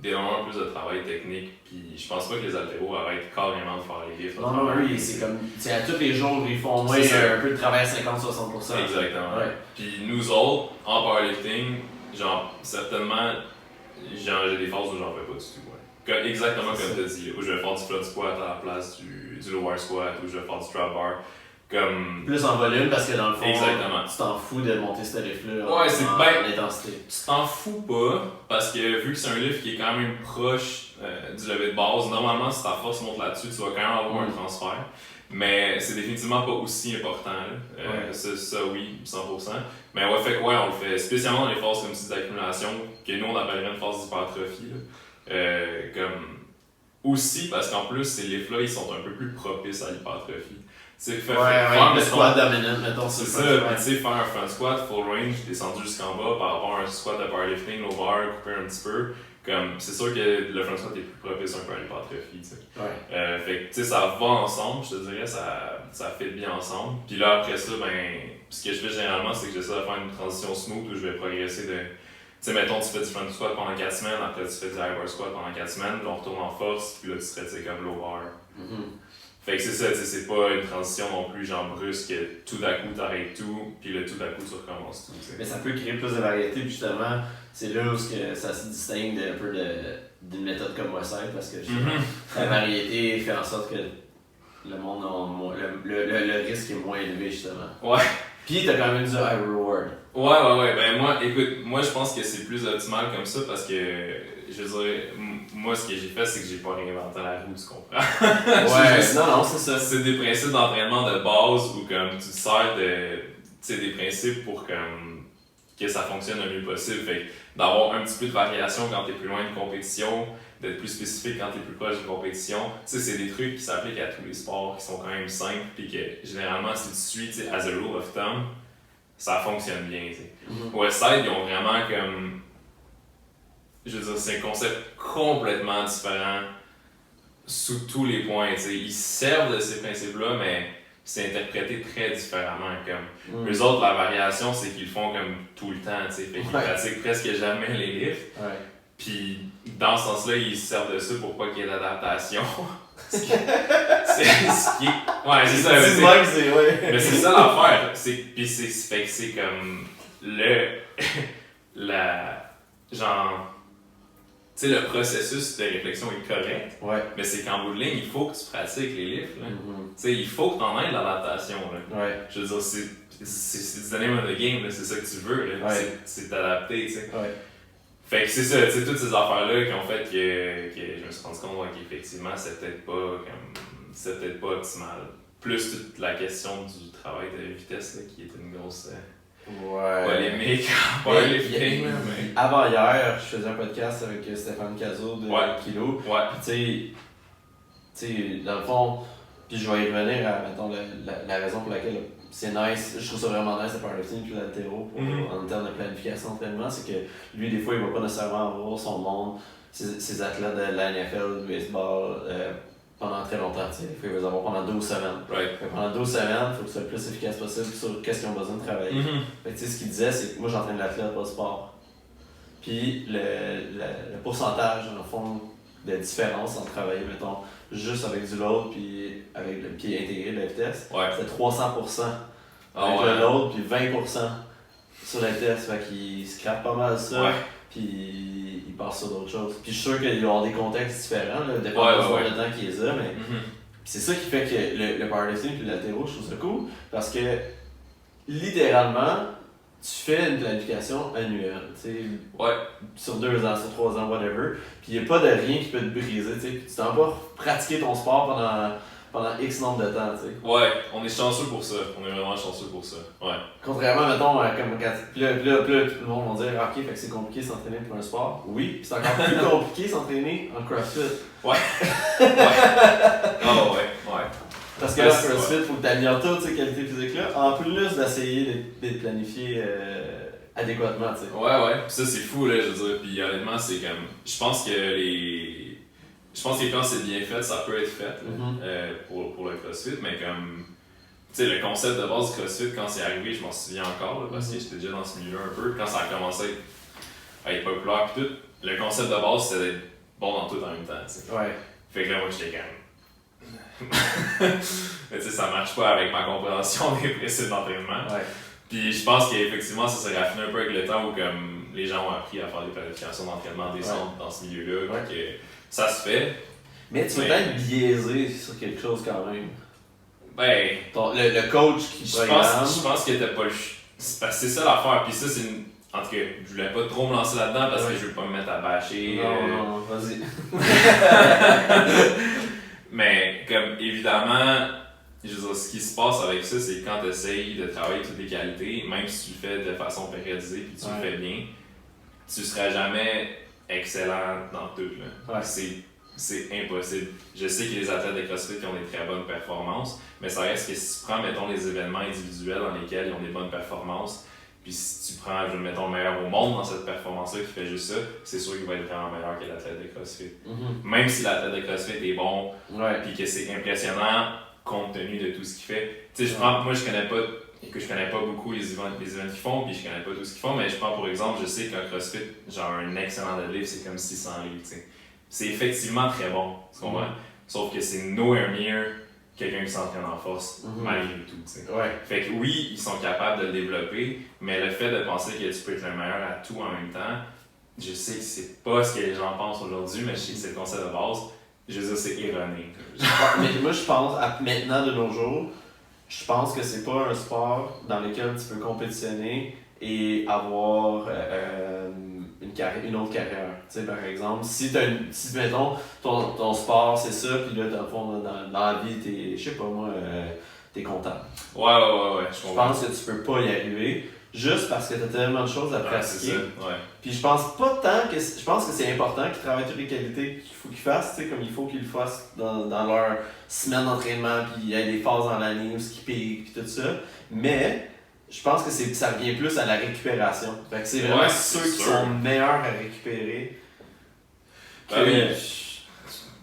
d'énormément plus de travail technique, puis je pense pas que les haltéros arrêtent carrément de faire les lifts. Non, oui, c'est comme, à tous les jours, ils font au moins un peu de travail à 50-60%. Exactement. Puis nous autres, en powerlifting, genre, certainement, j'ai des phases où j'en fais pas du tout. Exactement comme tu as dit, où je vais faire du front squat à la place du lower squat, où je vais faire du trap bar. Comme... Plus en volume parce que dans le fond, exactement. Tu t'en fous de monter ce lift-là en intensité. Tu t'en fous pas parce que vu que c'est un lift qui est quand même proche du lever de base, normalement si ta force monte là-dessus, tu vas quand même avoir un transfert. Mais c'est définitivement pas aussi important. Ça oui, 100%. Mais fait que on le fait spécialement dans les phases comme si d'accumulation, que nous on appellerait une phase d'hypertrophie. Comme aussi parce qu'en plus ces lifts-là ils sont un peu plus propices à l'hypertrophie. Faire le squat dominant, mettons. C'est ça, tu sais, faire un front squat full range, descendu jusqu'en bas par rapport à un squat de powerlifting, low bar, coupé un petit peu. Comme, c'est sûr que le front squat est plus propice un peu à l'hypertrophie, tu sais. Fait que, tu sais, ça va ensemble, je te dirais, ça fait bien ensemble. Puis là, après ça, ce que je fais généralement, c'est que j'essaie de faire une transition smooth où je vais progresser de. Tu sais, mettons, tu fais du front squat pendant 4 semaines, après tu fais du high bar squat pendant 4 semaines, puis on retourne en force, puis là, tu serais, tu sais, comme low bar. Fait que c'est ça, c'est pas une transition non plus genre brusque, tout d'un coup t'arrêtes tout, puis là tout d'un coup tu recommences tout. T'sais. Mais ça peut créer plus de variété, puis justement, c'est là où ça se distingue un peu d'une méthode comme Westside, parce que la variété fait en sorte que le monde a moins, le risque est moins élevé, justement. Ouais. Puis t'as quand même du high reward. Ouais. Ben moi je pense que c'est plus optimal comme ça parce que, je veux dire, moi ce que j'ai fait, c'est que j'ai pas réinventé la roue, tu comprends? Ouais, non, c'est ça. C'est des principes d'entraînement de base où comme tu te sers des principes pour que ça fonctionne le mieux possible. Fait que d'avoir un petit peu de variation quand t'es plus loin de compétition, d'être plus spécifique quand t'es plus proche de compétition. Tu sais, c'est des trucs qui s'appliquent à tous les sports, qui sont quand même simples, puis que généralement, si tu suis, tu sais, as a rule of thumb, ça fonctionne bien, tu sais. Westside, ils ont vraiment comme... Je veux dire, c'est un concept complètement différent sous tous les points, tu sais. Ils servent de ces principes-là, mais c'est interprété très différemment. Comme eux autres, la variation, c'est qu'ils le font comme tout le temps, tu sais. Fait qu'ils pratiquent presque jamais les lifts. Ouais. Puis, dans ce sens-là, ils se servent de ça pour pas qu'il y ait d'adaptation. c'est ce qui est... Ouais, c'est ça. Mais c'est ça l'affaire. Puis fait que c'est comme... Genre... Tu sais, le processus de réflexion est correct. Ouais. Mais c'est qu'en bout de ligne, il faut que tu pratiques les lifts. Tu sais, il faut que t'en aies de l'adaptation. Ouais. Je veux dire, c'est the name of the game, là. C'est ça que tu veux. Là. Ouais. C'est t'adapter, tu sais. Ouais. Fait que c'est ça, tu sais, toutes ces affaires-là qui ont fait que je me suis rendu compte qu'effectivement, c'était peut-être pas optimal. Plus toute la question du travail de vitesse, là, qui est une grosse polémique en powerlifting. Avant hier, je faisais un podcast avec Stéphane Cazot de Kilo. Ouais. Puis tu sais, dans le fond, puis je vais y revenir à, mettons, la raison pour laquelle c'est nice, je trouve ça vraiment nice le powerlifting puis l'haltéro en termes de planification d'entraînement, c'est que lui, des fois, il va pas nécessairement avoir son monde, ses athlètes de la NFL, du baseball, pendant très longtemps. Des fois, il va les avoir pendant 12 semaines. Right. Pendant 12 semaines, il faut que ce soit le plus efficace possible sur qu'est-ce qu'ils ont besoin de travailler. Fait que, ce qu'il disait, c'est que moi, j'entraîne l'athlète, pas le sport. Puis le pourcentage, dans le fond, de différence entre travailler, mettons, juste avec du load puis avec le pied intégré de la vitesse, c'est 300% avec le load puis 20% sur la vitesse. Fait qu'il scrape pas mal ça, puis il passe sur d'autres choses. Puis je suis sûr qu'il va y avoir des contextes différents, là, dépendamment du temps qu'il les a, mais c'est ça qui fait que le powerlifting puis l'haltéro, je trouve ça cool, parce que littéralement, tu fais une planification annuelle, tu sais, sur 2 ans, sur 3 ans, whatever, puis il n'y a pas de rien qui peut te briser, tu sais, puis tu t'en vas pratiquer ton sport pendant X nombre de temps, tu sais. Ouais, on est chanceux pour ça, on est vraiment chanceux pour ça, Contrairement, mettons, comme quand... Puis là, tout le monde va dire, ok, fait que c'est compliqué de s'entraîner pour un sport. Oui, puis c'est encore plus compliqué de s'entraîner en CrossFit. Ouais. Parce que là, CrossFit, il faut que tu améliores toutes ces qualités physiques-là, en plus d'essayer d'être planifié adéquatement, tu sais. Ouais. Puis ça, c'est fou, là, je veux dire. Puis honnêtement, c'est comme... Je pense que quand c'est bien fait, ça peut être fait là, pour le CrossFit, mais comme... Tu sais, le concept de base du CrossFit, quand c'est arrivé, je m'en souviens encore, là, parce que j'étais déjà dans ce milieu un peu. Quand ça a commencé à être populaire, puis tout, le concept de base, c'était d'être bon dans tout en même temps, tu sais. Ouais. Fait que là, moi, j'étais calme. Mais tu sais, ça marche pas avec ma compréhension des principes d'entraînement. Ouais. Puis je pense qu'effectivement, ça s'est raffiné un peu avec le temps où comme les gens ont appris à faire des planifications d'entraînement décentes dans ce milieu-là. Donc ça se fait. Mais tu vas être biaisé sur quelque chose quand même. Ben. Le coach qui programme. Je pense que t'as pas le. C'est ça l'affaire. Puis ça, c'est une. En tout cas, je voulais pas trop me lancer là-dedans parce que je veux pas me mettre à bâcher. Non, vas-y. Mais comme évidemment, je veux dire, ce qui se passe avec ça, c'est que quand tu essayes de travailler toutes les qualités, même si tu le fais de façon périodisée puis tu le fais bien, tu seras jamais excellent dans tout. Là. C'est impossible. Je sais qu'il y a des athlètes de CrossFit qui ont des très bonnes performances, mais ça reste que si tu prends, mettons, les événements individuels dans lesquels ils ont des bonnes performances, puis si tu prends, mettons, le meilleur au monde dans cette performance-là qui fait juste ça, c'est sûr qu'il va être vraiment meilleur que l'athlète de CrossFit. Même si l'athlète de CrossFit est bon, puis que c'est impressionnant compte tenu de tout ce qu'il fait. Tu sais, moi, je connais pas beaucoup les events qu'ils font, puis je connais pas tout ce qu'ils font, mais je prends pour exemple, je sais qu'un CrossFit, genre un excellent deadlift, c'est comme 600 livres, tu sais. C'est effectivement très bon, tu comprends? Sauf que c'est nowhere near quelqu'un qui s'entraîne en force, malgré tout, tu sais. Fait que oui, ils sont capables de le développer, mais le fait de penser que tu peux être le meilleur à tout en même temps, je sais que c'est pas ce que les gens pensent aujourd'hui, mais je sais que c'est le concept de base, je veux dire, c'est erroné. Mais moi, je pense, maintenant de nos jours, je pense que c'est pas un sport dans lequel tu peux compétitionner et avoir une autre carrière. Tu sais, par exemple, si mettons, ton sport c'est ça, puis là, dans le fond, dans la vie, t'es, je sais pas moi, t'es comptable. Ouais, je Je pense que tu peux pas y arriver, juste parce que t'as tellement de choses à pratiquer. C'est ça, ouais. Puis je pense pas tant que... Je pense que c'est important qu'ils travaillent toutes les qualités qu'il faut qu'ils fassent, tu sais, comme il faut qu'ils le fassent dans leur semaine d'entraînement, puis il y a des phases dans l'année où ce qui pique, puis tout ça. Mais je pense que ça revient plus à la récupération. Fait que c'est vraiment ceux qui sont meilleurs à récupérer.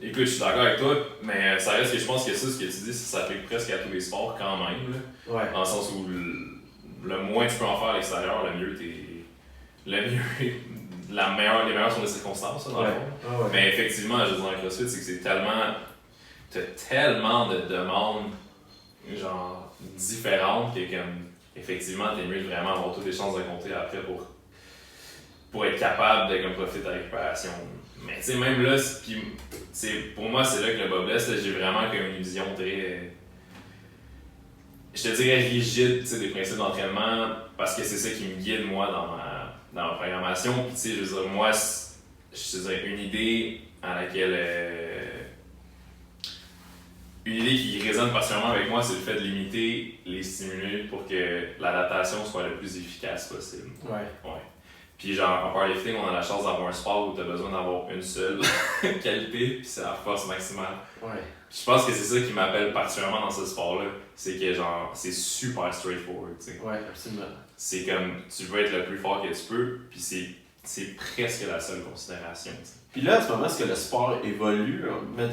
Écoute, je suis d'accord avec toi, mais ça reste que je pense que ça, ce que tu dis, ça s'applique presque à tous les sports quand même. Là. Ouais. Dans le sens où le moins tu peux en faire à l'extérieur, le mieux t'es. Le mieux. Les meilleures sont les circonstances, dans le fond. Mais effectivement, je veux dire, en CrossFit, c'est que c'est tellement. T'as tellement de demandes, genre, différentes que, comme, effectivement, t'es mieux de vraiment avoir toutes les chances de compter après pour être capable de comme, profiter de ta récupération. Mais tu sais, même là, pour moi, c'est là que le bas blesse, j'ai vraiment comme une vision très. Je te dirais rigide des principes d'entraînement parce que c'est ça qui me guide moi dans ma programmation. Puis tu sais, je veux dire, moi, je te dirais une idée à laquelle. Une idée qui résonne particulièrement avec moi, c'est le fait de limiter les stimuli pour que l'adaptation soit le plus efficace possible. Ouais. Puis genre, en powerlifting, on a la chance d'avoir un sport où tu as besoin d'avoir une seule qualité, puis c'est la force maximale. Ouais. Je pense que c'est ça qui m'appelle particulièrement dans ce sport-là. C'est que genre, c'est super straightforward, tu sais. Ouais, absolument. C'est comme, tu veux être le plus fort que tu peux, puis c'est presque la seule considération, tu sais. Puis là, en ce moment, est-ce que le sport évolue?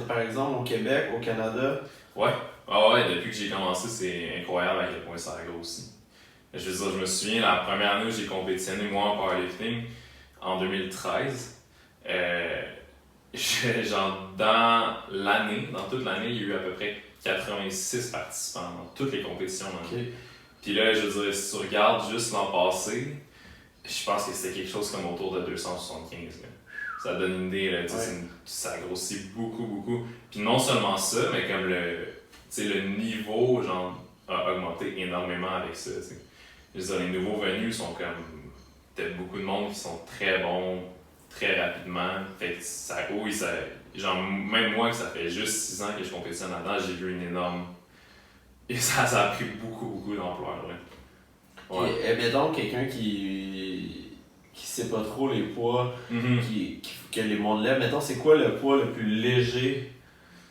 Par exemple, au Québec, au Canada? Ouais. Ah ouais, depuis que j'ai commencé, c'est incroyable à quel point ça a grossi. Je veux dire, je me souviens, la première année où j'ai compétitionné, moi, en powerlifting, en 2013, genre, dans toute l'année, il y a eu à peu près 86 participants dans toutes les compétitions. Okay. Puis là, je veux dire, si tu regardes juste l'an passé, je pense que c'était quelque chose comme autour de 275. Là. Ça donne une idée, là, ça grossit beaucoup. Puis non seulement ça, mais comme le niveau, genre, a augmenté énormément avec ça, t'sais. Je veux dire, les nouveaux venus sont comme. T'as beaucoup de monde qui sont très bons, très rapidement. Fait que genre, même moi, que ça fait juste 6 ans que je compétitionne là-dedans, j'ai vu une énorme. Et ça a pris beaucoup d'ampleur, là. Ouais. Et mettons quelqu'un qui sait pas trop les poids que les mondes lèvent, mettons, c'est quoi le poids le plus léger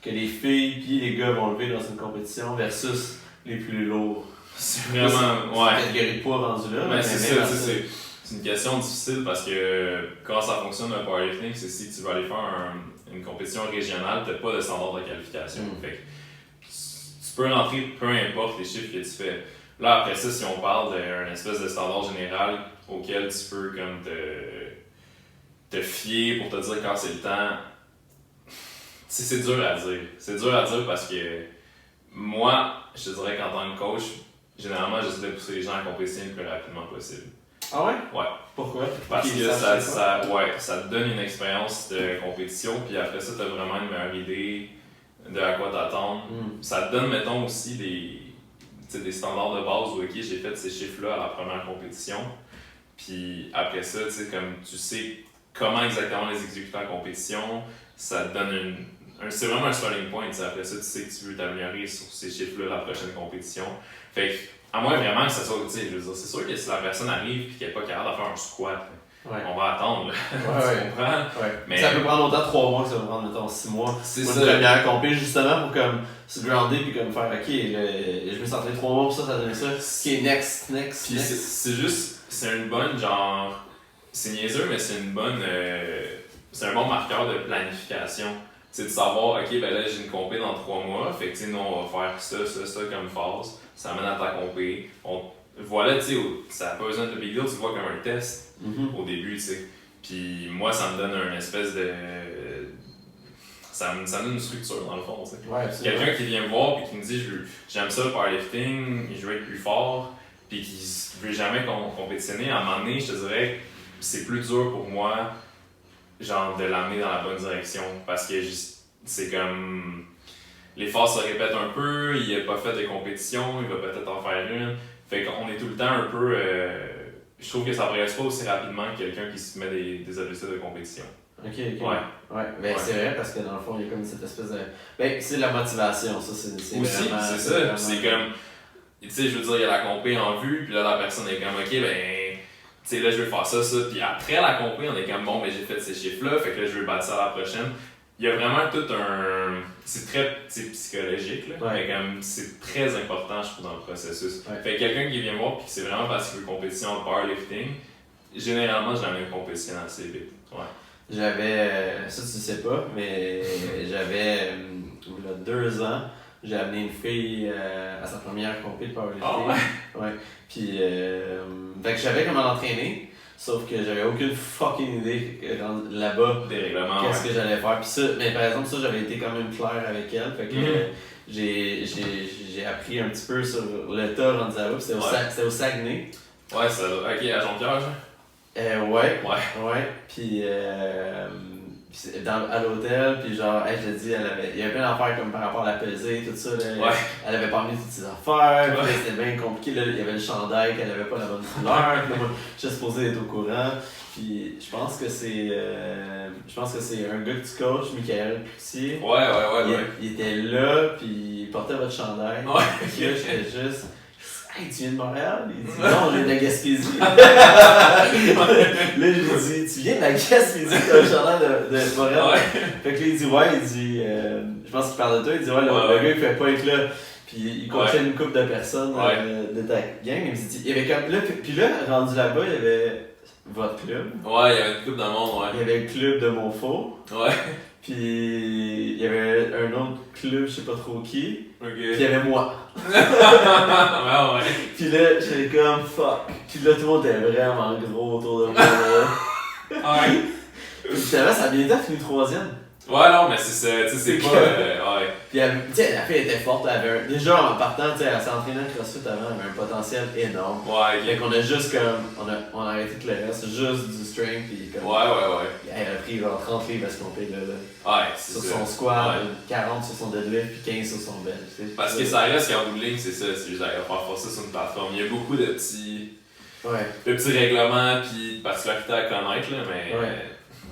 que les filles puis les gars vont lever dans une compétition versus les plus lourds? C'est vraiment. Ouais. C'est une catégorie de poids rendue là. Mais c'est ça, c'est une question difficile parce que quand ça fonctionne le powerlifting, c'est si tu veux aller faire une compétition régionale, t'as pas de standard de qualification. Fait que tu peux rentrer peu importe les chiffres que tu fais. Là, après ça, si on parle d'un espèce de standard général auquel tu peux comme te fier pour te dire quand c'est le temps, c'est dur à dire. C'est dur à dire parce que moi, je te dirais qu'en tant que coach, généralement, j'essaie de pousser les gens à compétitionner le plus rapidement possible. Ah ouais? Ouais. Pourquoi? Parce que ça te donne une expérience de compétition, puis après ça, tu as vraiment une meilleure idée de à quoi t'attendre. Ça te donne, mettons, aussi des standards de base où, ok, j'ai fait ces chiffres-là à la première compétition, puis après ça, comme tu sais comment exactement les exécuter en compétition, ça te donne c'est vraiment un starting point. Après ça, tu sais que tu veux t'améliorer sur ces chiffres-là la prochaine compétition. Fait que, à moins vraiment que ça soit, je veux dire, c'est sûr que si la personne arrive et qu'elle n'est pas capable de faire un squat, on va attendre. Tu comprends? Mais ça peut prendre autant 3 mois que ça peut prendre, mettons, 6 mois. C'est pour ça. Une première compé, justement, pour comme se grounder puis comme faire, ok, je me suis entraîné 3 mois pour ça donne ça. Ok, next. Puis c'est juste, c'est une bonne, genre, c'est niaiseux, mais c'est une bonne, c'est un bon marqueur de planification. C'est de savoir, ok, ben là, j'ai une compé dans 3 mois, fait que, nous, on va faire ça comme phase, ça amène à ta compé. Voilà, tu sais, ça n'a pas besoin de big deal, tu le vois comme un test au début, tu sais. Puis moi, ça me donne une espèce de. Ça me donne une structure, dans le fond, tu sais. Quelqu'un qui vient me voir et qui me dit, j'aime ça le powerlifting, je veux être plus fort, puis qui veut jamais compétitionner, à un moment donné, je te dirais que c'est plus dur pour moi, genre, de l'amener dans la bonne direction, parce que c'est comme. Les phases se répètent un peu, il n'a pas fait de compétition, il va peut-être en faire une. Fait qu'on est tout le temps un peu. Je trouve que ça ne progresse pas aussi rapidement que quelqu'un qui se met des objectifs de compétition. Ok. Ouais. Ben, c'est vrai parce que dans le fond, il y a comme cette espèce de. Ben, c'est la motivation, ça, c'est aussi, vraiment. c'est ça. Vraiment... C'est comme. Tu sais, je veux dire, il y a la compé en vue, puis là, la personne est comme, ok, ben. Tu sais, là, je veux faire ça. Puis après la compé, on est comme, bon, ben, j'ai fait ces chiffres-là, fait que là, je veux battre ça à la prochaine. Il y a vraiment tout un. C'est très psychologique, là. Ouais. Mais comme, c'est très important, je trouve, dans le processus. Ouais. Fait que quelqu'un qui vient me voir, puis c'est vraiment parce qu'il veut compétition en powerlifting, généralement, je l'amène compétition assez vite. Ouais. J'avais, ça tu sais pas, mais j'avais, il y a 2 ans, j'ai amené une fille à sa première compé de powerlifting. Oh, ouais. Puis, fait que je savais comment l'entraîner, sauf que j'avais aucune fucking idée là-bas Des règlements, qu'est-ce que j'allais faire. Puis ça, mais par exemple, ça, j'avais été quand même clair avec elle, fait que j'ai appris un petit peu sur le tas rendu là-bas, c'était au Saguenay. Ouais, ça ok, à Jean-Pierre, genre? Ouais. Ouais. Puis à l'hôtel, puis genre, je te dis, il y avait plein d'affaires comme par rapport à la pesée, tout ça. Là, ouais. Elle avait pas mis toutes ses affaires, Ouais. puis là, c'était bien compliqué. Là, il y avait le chandail qu'elle avait pas la bonne couleur. Puis là, moi, j'étais supposé être au courant. Puis je pense que c'est un gars que tu coaches, Michael Cloutier. Ouais. Il était là, puis il portait votre chandail. Ouais. Puis là, j'étais juste. Hey, tu viens de Montréal? Il dit non, je viens de la Gaspésie. Là, je lui dis, tu viens de la Gaspésie, t'as un chandail de Montréal? Ouais. Fait que là, il dit, ouais, je pense qu'il parle de toi, il dit, ouais, le gars, il fait pas être là. Puis il coachait une couple de personnes de ta gang. Il me dit, il y avait comme, là, puis là, rendu là-bas, il y avait votre club. Ouais, il y avait une couple de monde, ouais. Il y avait le club de Monfort. Ouais. Puis il y avait un autre club, je sais pas trop qui. Ok. Puis il y avait moi. ouais. Puis là, j'étais comme fuck. Puis là, tout le monde était vraiment gros autour de moi. Ouais. Puis finalement, ça a bien été, elle a fini 3e. Ouais, non, mais c'est ça, tu sais, c'est pas. Ouais. Puis tu sais, la fille était forte, elle avait déjà en partant, tu sais, elle s'entraînait en CrossFit avant, elle avait un potentiel énorme. Ouais, Fait qu'on a juste comme. On a arrêté tout le reste, juste du strength, puis comme. Ouais. Elle a pris genre 30 livres à se compter là. Ouais, c'est Sur ça. son squat, Ouais. 40 sur son deadlift, puis 15 sur son bench. Parce que ça reste qu'en bout de ligne, c'est ça, c'est juste d'aller faire forcer sur une plateforme. Il y a beaucoup de petits règlements puis de particularités à connaître, là, mais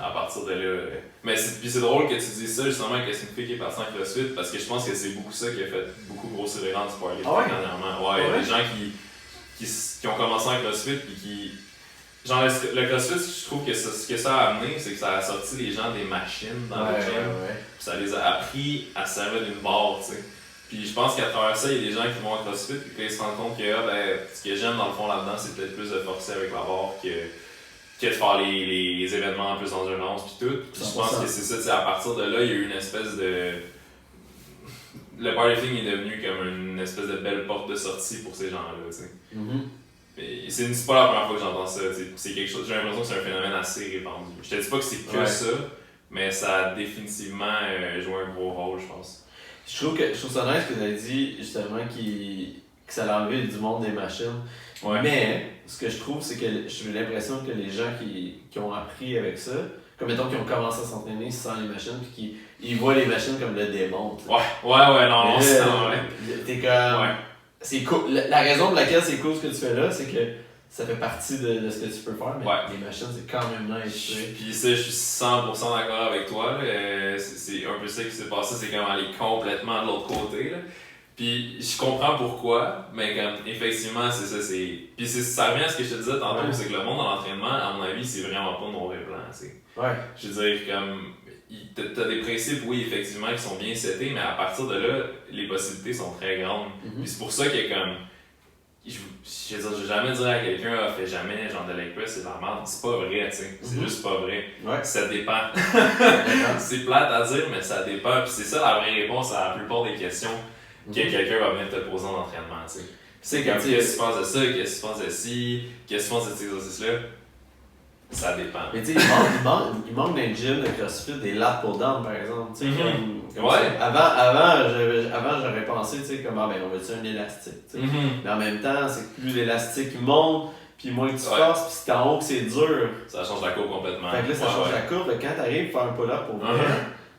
à partir de là. Mais c'est drôle que tu dises ça justement que c'est une fille qui est partie en CrossFit parce que je pense que c'est beaucoup ça qui a fait beaucoup grossir les rangs du powerlifting dernièrement. Ouais, il y a des gens qui ont commencé en CrossFit puis qui. Genre, le CrossFit, je trouve que ce que ça a amené, c'est que ça a sorti les gens des machines dans le gym. Puis ça les a appris à se servir d'une barre, tu sais. Puis je pense qu'à travers ça, il y a des gens qui vont en CrossFit et qu'ils se rendent compte que ce que j'aime dans le fond là-dedans, c'est peut-être plus de forcer avec la barre que de faire les événements en plus d'endurance puis tout. Puis je pense que c'est ça, tu sais, à partir de là, il y a eu une espèce de. Le powerlifting est devenu comme une espèce de belle porte de sortie pour ces gens-là, tu sais. Mais c'est pas la première fois que j'entends ça, c'est quelque chose, j'ai l'impression que c'est un phénomène assez répandu. Je te dis pas que c'est que ça, mais ça a définitivement joué un gros rôle, je pense. Je trouve ça nice que tu as dit justement que ça a enlevé du monde des machines. Ouais. Mais ce que je trouve, c'est que j'ai l'impression que les gens qui ont appris avec ça, comme mettons qui ont commencé à s'entraîner sans les machines, puis ils voient les machines comme le démon. T'sais. Ouais, non, c'est t'es comme. Ouais. C'est cool. La raison pour laquelle c'est cool ce que tu fais là, c'est que ça fait partie de ce que tu peux faire, mais les machines, c'est quand même nice. Puis ça, je suis 100% d'accord avec toi. C'est un peu ça qui s'est passé, c'est comme aller complètement de l'autre côté. Là. Puis je comprends pourquoi, mais comme effectivement, c'est ça. Puis ça revient à ce que je te disais tantôt, c'est que le monde dans l'entraînement, à mon avis, c'est vraiment pas noir et blanc. Ouais. Je veux dire, comme. T'as des principes, oui, effectivement, qui sont bien setés, mais à partir de là, les possibilités sont très grandes. Puis c'est pour ça que, comme. Je veux jamais dire à quelqu'un, fais jamais genre de leg press, c'est de la merde. C'est pas vrai, tu sais. C'est juste pas vrai. Ouais. Ça dépend. C'est plate à dire, mais ça dépend. Puis c'est ça la vraie réponse à la plupart des questions que quelqu'un va venir te poser en entraînement, tu sais. C'est comme, qu'est-ce que tu penses de ça, qu'est-ce que tu penses de ci, qu'est-ce que tu penses de cet exercice-là. Ça dépend. Mais tu sais, il manque dans le gym de CrossFit des lat pull down par exemple. Tu sais, comme ouais. Avant, j'aurais pensé, tu sais, comme, on veut-tu un élastique, tu sais. Mais en même temps, c'est que plus l'élastique monte, puis moins que tu forces, puis c'est en haut que c'est dur. Ça change la courbe complètement. Fait que là, ça change la courbe. Quand t'arrives à faire un pull-up pour vrai,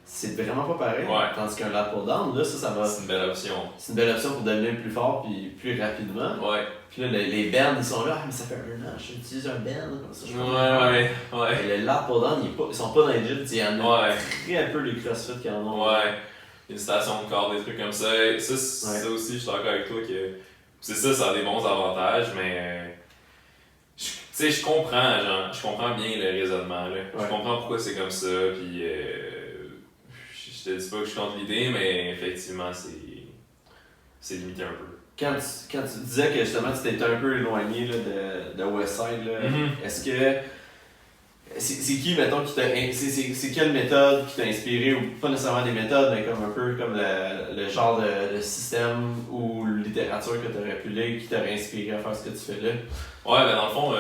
c'est vraiment pas pareil. Ouais. Tandis qu'un lat pull-down, là, ça va. C'est une belle option. C'est une belle option pour devenir plus fort puis plus rapidement. Ouais. Puis là, les bands, ils sont là, ah, mais ça fait 1 an, j'utilise un band, comme ça, je peux Ouais. Et le lat pull-down, ils sont pas dans les gyms, il y en a Ouais. très peu les CrossFit qui en ont. Ouais. Une station de corps, des trucs comme ça. Ça aussi, je suis d'accord avec toi que c'est ça a des bons avantages, mais tu sais, je comprends bien le raisonnement, là. Ouais. Je comprends pourquoi c'est comme ça, puis je te dis pas que je suis contre l'idée, mais effectivement, c'est limité un peu. Quand tu disais que justement tu t'étais un peu éloigné là, de Westside, là, est-ce que. C'est qui, mettons, qui t'a. C'est quelle méthode qui t'a inspiré, ou pas nécessairement des méthodes, mais comme un peu comme le genre de système ou littérature que tu aurais pu lire qui t'aurait inspiré à faire ce que tu fais là? Ouais, ben dans le fond,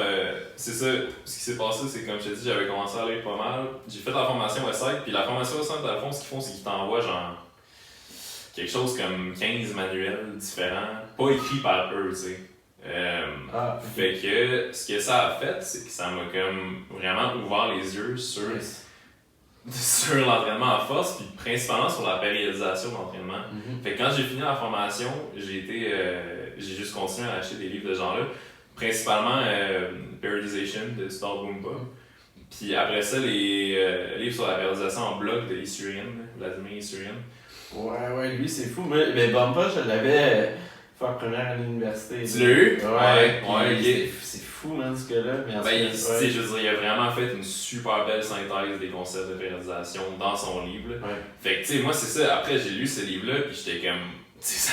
c'est ça. Ce qui s'est passé, c'est comme je t'ai dit, j'avais commencé à lire pas mal. J'ai fait la formation Westside, puis la formation Westside, dans le fond, ce qu'ils font, c'est qu'ils t'envoient genre quelque chose comme 15 manuels différents, pas écrits par eux, tu sais. Fait que ce que ça a fait, c'est que ça m'a comme vraiment ouvert les yeux sur l'entraînement à force, puis principalement sur la périodisation de l'entraînement. Fait que quand j'ai fini la formation, j'ai juste continué à acheter des livres de ce genre-là, principalement Periodization de Star Boomba. Puis après ça, les livres sur la périodisation en bloc de Isurian, Vladimir Isurian. Ouais, lui c'est fou. Mais Bumpa, je l'avais fait première à l'université. Tu l'as eu? Ouais, ok. C'est fou, man, ce gars-là. Je veux dire, il a vraiment fait une super belle synthèse des concepts de périodisation dans son livre. Ouais. Fait que, tu sais, moi, c'est ça. Après, j'ai lu ce livre-là, puis j'étais comme. Tu sais,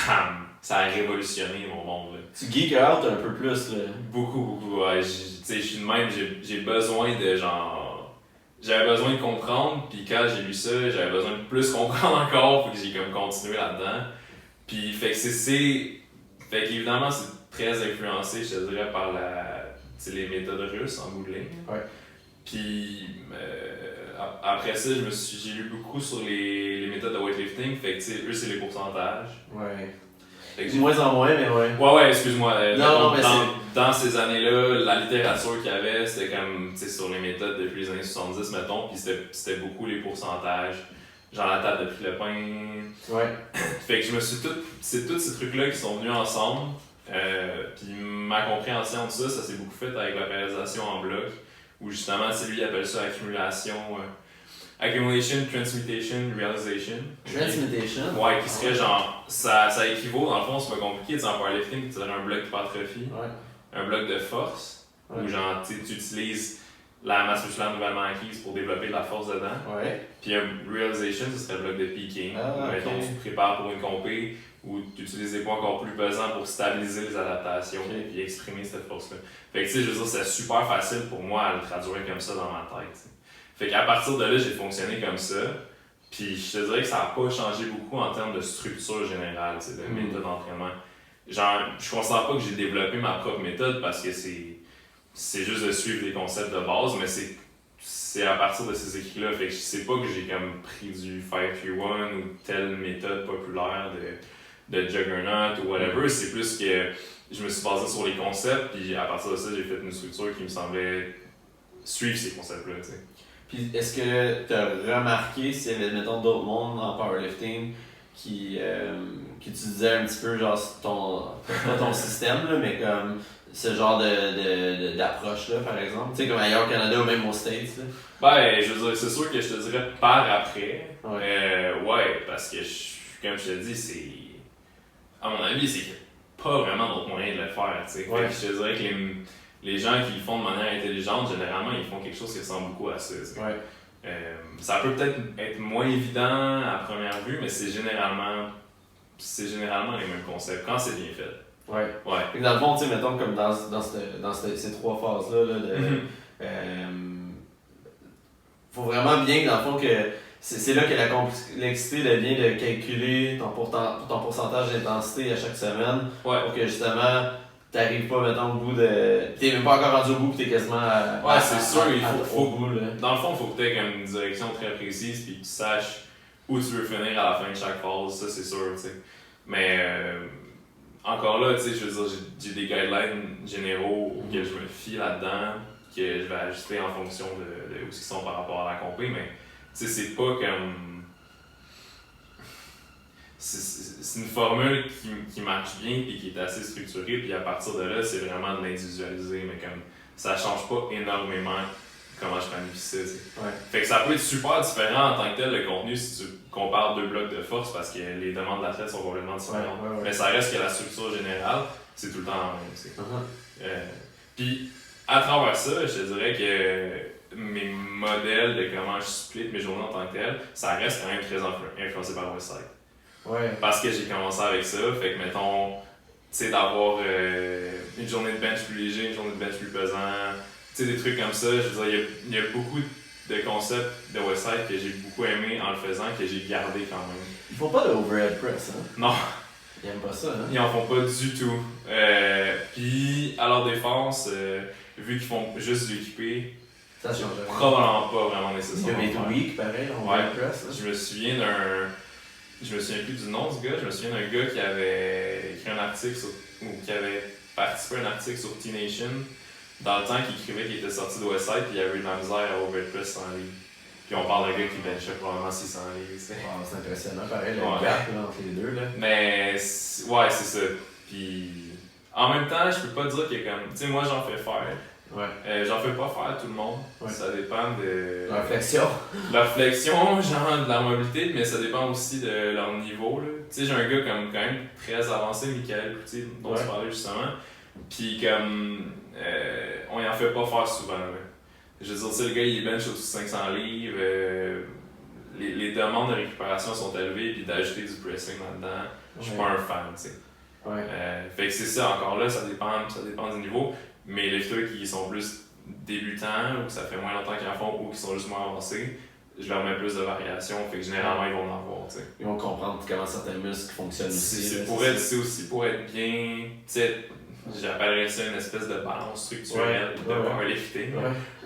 ça a révolutionné mon monde. Là. Tu geek out un peu plus, là. Beaucoup, ouais. Tu sais, je suis de même, j'ai besoin de genre. J'avais besoin de comprendre, puis quand j'ai lu ça, j'avais besoin de plus comprendre encore, puis j'ai comme continué là-dedans. Puis, fait que Fait qu'évidemment, c'est très influencé, je te dirais, par les méthodes russes en bout de ligne. Ouais. Puis après ça, j'ai lu beaucoup sur les méthodes de weightlifting, fait que eux, c'est les pourcentages. Ouais. Fait que De moins en moins, mais ouais. Ouais, excuse-moi. Non, mais dans ces années-là, la littérature qu'il y avait, c'était comme, tu sais, sur les méthodes depuis les années 70, mettons, puis c'était beaucoup les pourcentages. Genre la table de prix le pain. Ouais. Fait que c'est tous ces trucs-là qui sont venus ensemble. Puis ma compréhension de ça s'est beaucoup fait avec la périodisation en bloc, où justement, lui, il appelle ça accumulation. Accumulation, Transmutation, Realization. Transmutation? Ouais, qui serait genre. Ça équivaut, dans le fond, c'est pas compliqué. En powerlifting, tu aurais un bloc d'hypertrophie, un bloc de force, où genre, tu utilises la masse musculaire nouvellement acquise pour développer de la force dedans. Ouais. Puis un realization, ce serait le bloc de peaking. Mettons, tu te prépares pour une compé ou tu utilises des poids encore plus pesants pour stabiliser les adaptations et exprimer cette force-là. Fait que tu sais, je veux dire, c'est super facile pour moi à le traduire comme ça dans ma tête. T'sais. Fait qu'à partir de là, j'ai fonctionné comme ça. Puis je te dirais que ça n'a pas changé beaucoup en termes de structure générale, de méthode d'entraînement. Genre, je considère pas que j'ai développé ma propre méthode parce que c'est juste de suivre des concepts de base, mais c'est à partir de ces écrits-là. Fait que je sais pas que j'ai comme pris du 5-3-1 ou telle méthode populaire de Juggernaut ou whatever. C'est plus que je me suis basé sur les concepts, puis à partir de ça, j'ai fait une structure qui me semblait suivre ces concepts-là. T'sais. Puis est-ce que tu as remarqué s'il y avait, mettons, d'autres mondes en powerlifting qui utilisaient un petit peu, genre, pas ton système, là, mais comme ce genre d'approche-là, par exemple? Tu sais, comme ailleurs au Canada ou même aux States, là? Ben, je veux dire, c'est sûr que je te dirais par après. Ouais, parce que, comme je te dis, à mon avis, c'est qu'il n'y a pas vraiment d'autre moyen de le faire, tu sais. Ouais. Je te dirais que les gens qui le font de manière intelligente, généralement, ils font quelque chose qui ressemble beaucoup à ça, tu sais. Ouais. Ça peut peut-être être moins évident à première vue, mais c'est généralement les mêmes concepts, quand c'est bien fait. Ouais. Fait que dans le fond, tu sais, mettons, comme dans ces trois phases-là, faut vraiment bien que, dans le fond, que c'est là que la complexité devient de calculer ton pourcentage d'intensité à chaque semaine. Ouais. Pour que, justement, t'arrives pas, mettons, au bout de... T'es même pas encore rendu au bout, pis t'es quasiment c'est sûr, au bout, là. Dans le fond, il faut que tu aies comme une direction très précise, puis que tu saches où tu veux finir à la fin de chaque phase, ça c'est sûr, tu sais. Mais encore là, tu sais, je veux dire, j'ai des guidelines généraux auxquels je me fie là-dedans, que je vais ajuster en fonction de où ils sont par rapport à la compé, mais tu sais, c'est pas comme... c'est une formule qui marche bien et qui est assez structurée, puis à partir de là, c'est vraiment de l'individualiser, mais comme ça change pas énormément comment je planifie ça, tu sais. Ouais. Fait que ça peut être super différent en tant que tel, le contenu, si tu compares deux blocs de force, parce que les demandes de l'athlète sont complètement différentes. Ouais. Mais ça reste que la structure générale, c'est tout le temps la même, tu sais. Uh-huh. Puis, à travers ça, je te dirais que mes modèles de comment je split mes journées en tant que tel, ça reste quand même très influencé par Westside. Ouais. Parce que j'ai commencé avec ça, fait que mettons, tu sais, d'avoir une journée de bench plus léger, une journée de bench plus pesant, tu sais, des trucs comme ça, je veux dire, il y a beaucoup de concepts de Westside que j'ai beaucoup aimé en le faisant, que j'ai gardé quand même. Ils font pas de overhead press, hein? Non. Ils aiment pas ça, hein? Ils en font pas du tout. Puis, à leur défense, vu qu'ils font juste du équipé, Ça change rien. probablement pas vraiment Il y nécessaire. a Made Week, pareil, en overhead press. Hein? Je me souviens plus du nom de ce gars, je me souviens d'un gars qui avait écrit un article ou qui avait participé à un article sur T-Nation dans le temps qu'il écrivait qu'il était sorti de Westside puis il avait eu de la misère à overhead press 100 livres. Puis on parle d'un gars qui benchait probablement 600 livres. Wow, c'est impressionnant, pareil, le Ouais. gap là, entre les deux. Là. Mais, ouais, c'est ça. Puis, en même temps, je peux pas dire que comme. Tu sais, moi j'en fais faire. Ouais. J'en fais pas faire à tout le monde. Ouais. Ça dépend de. La réflexion. La flexion, genre de la mobilité, mais ça dépend aussi de leur niveau. Tu sais, j'ai un gars comme quand même très avancé, Michael Coutier, dont tu parlais justement. Puis comme. On y en fait pas faire souvent. Là. Je veux dire, tu sais, le gars il bench au-dessus de 500 livres. Les demandes de récupération sont élevées, puis d'ajouter du pressing là-dedans, je suis pas un fan, tu sais. Ouais. Fait que c'est ça, encore là, ça dépend du niveau. Mais les lifters qui sont plus débutants, ou que ça fait moins longtemps qu'ils en font, ou qui sont juste moins avancés, je leur mets plus de variations, fait que généralement ils vont en avoir, tu sais. Ils vont comprendre comment certains muscles fonctionnent aussi. C'est aussi pour être bien, tu sais, j'appellerais ça une espèce de balance structurelle de powerlifting,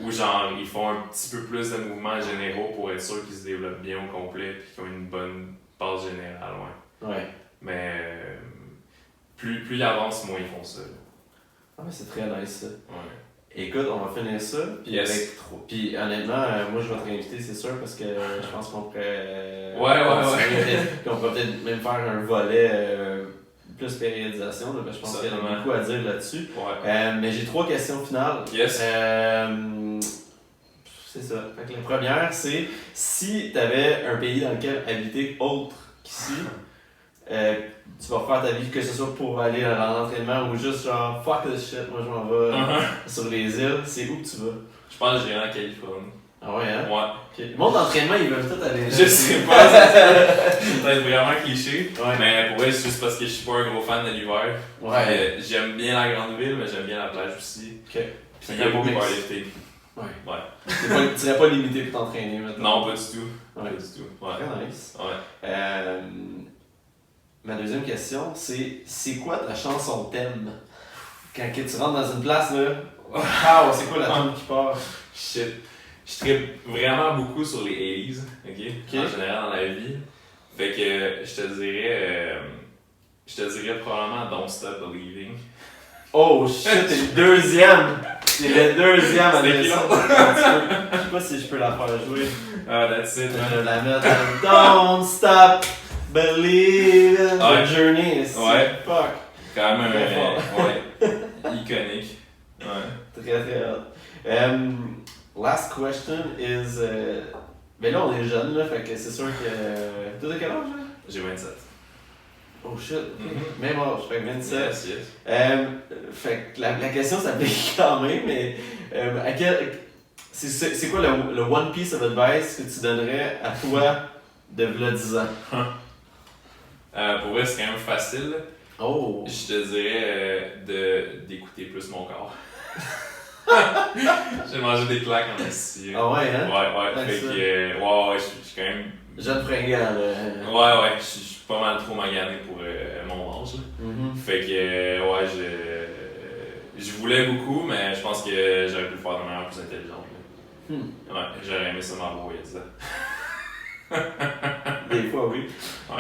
où genre ils font un petit peu plus de mouvements généraux pour être sûr qu'ils se développent bien au complet puis qu'ils ont une bonne base générale, Ouais. Mais plus ils avancent, moins ils font ça. Ah, mais c'est très nice ça. Ouais. Écoute, on va finir ça. Puis Yes. avec trop. Puis honnêtement, moi je vais te réinviter, c'est sûr, parce que je pense qu'on pourrait. Puis on pourrait peut-être même faire un volet plus périodisation, là, parce que je pense qu'il y a beaucoup à dire là-dessus. Ouais. Mais j'ai 3 questions finales. Yes. C'est ça. Fait que la première, c'est si tu avais un pays dans lequel habiter autre qu'ici, tu vas faire ta vie, que ce soit pour aller dans l'entraînement ou juste genre fuck this shit, moi je m'en vais sur les îles, c'est où que tu vas? Je pense que j'irai en Californie. Ah ouais, hein? Ouais. Okay. Le monde d'entraînement, ils veulent tout aller là. Je sais pas, c'est peut-être vraiment cliché, Ouais. mais pour vrai, c'est juste parce que je suis pas un gros fan de l'hiver. Ouais. J'aime bien la grande ville, mais j'aime bien la plage aussi. Ok. Puis il y a beaucoup de powerlifting. Ouais. Ouais. Tu serais pas limité pour t'entraîner maintenant? Non, pas du tout. Ouais. Pas du tout. Ouais. Très nice. Ouais. Ma deuxième question, c'est quoi ta chanson thème? Quand que tu rentres dans une place, là, wow, c'est quoi la tune qui part? Shit. Je trippe vraiment beaucoup sur les 80s, ok? En général dans la vie. Fait que je te dirais probablement Don't Stop Believing. Oh shit, t'es le deuxième! C'est le deuxième à C'était dire qui, ça. Je sais pas si je peux la faire jouer. Ah, that's it. Je vais la mettre Don't Stop Believing. Ouais. The Journey, c'est fuck. Quand même Très fort. ouais, iconique. Ouais. Très très hot. Last question is. Ben là, on est jeunes, là, fait que c'est sûr que. Toi, de quel âge, là? J'ai 27. Oh shit, ok. Mhm. Même âge, fait que 27. Yes. Fait que la question s'applique quand même, mais à quel. C'est quoi le one piece of advice que tu donnerais à toi de v'là 10 ans? Pour vrai, c'est quand même facile. Oh! Je te dirais d'écouter plus mon corps. J'ai mangé des claques en assis. Ah ouais, hein? Ouais. Fait que, ouais, je suis quand même. Jeune fringant, là. Ouais, je suis pas mal trop magané pour mon âge. Là. Mm-hmm. Fait que, ouais, je voulais beaucoup, mais je pense que j'aurais pu le faire de manière plus intelligente. Ouais, j'aurais aimé ça m'avoir, il y a 10 ans. Des fois, oui. Ouais.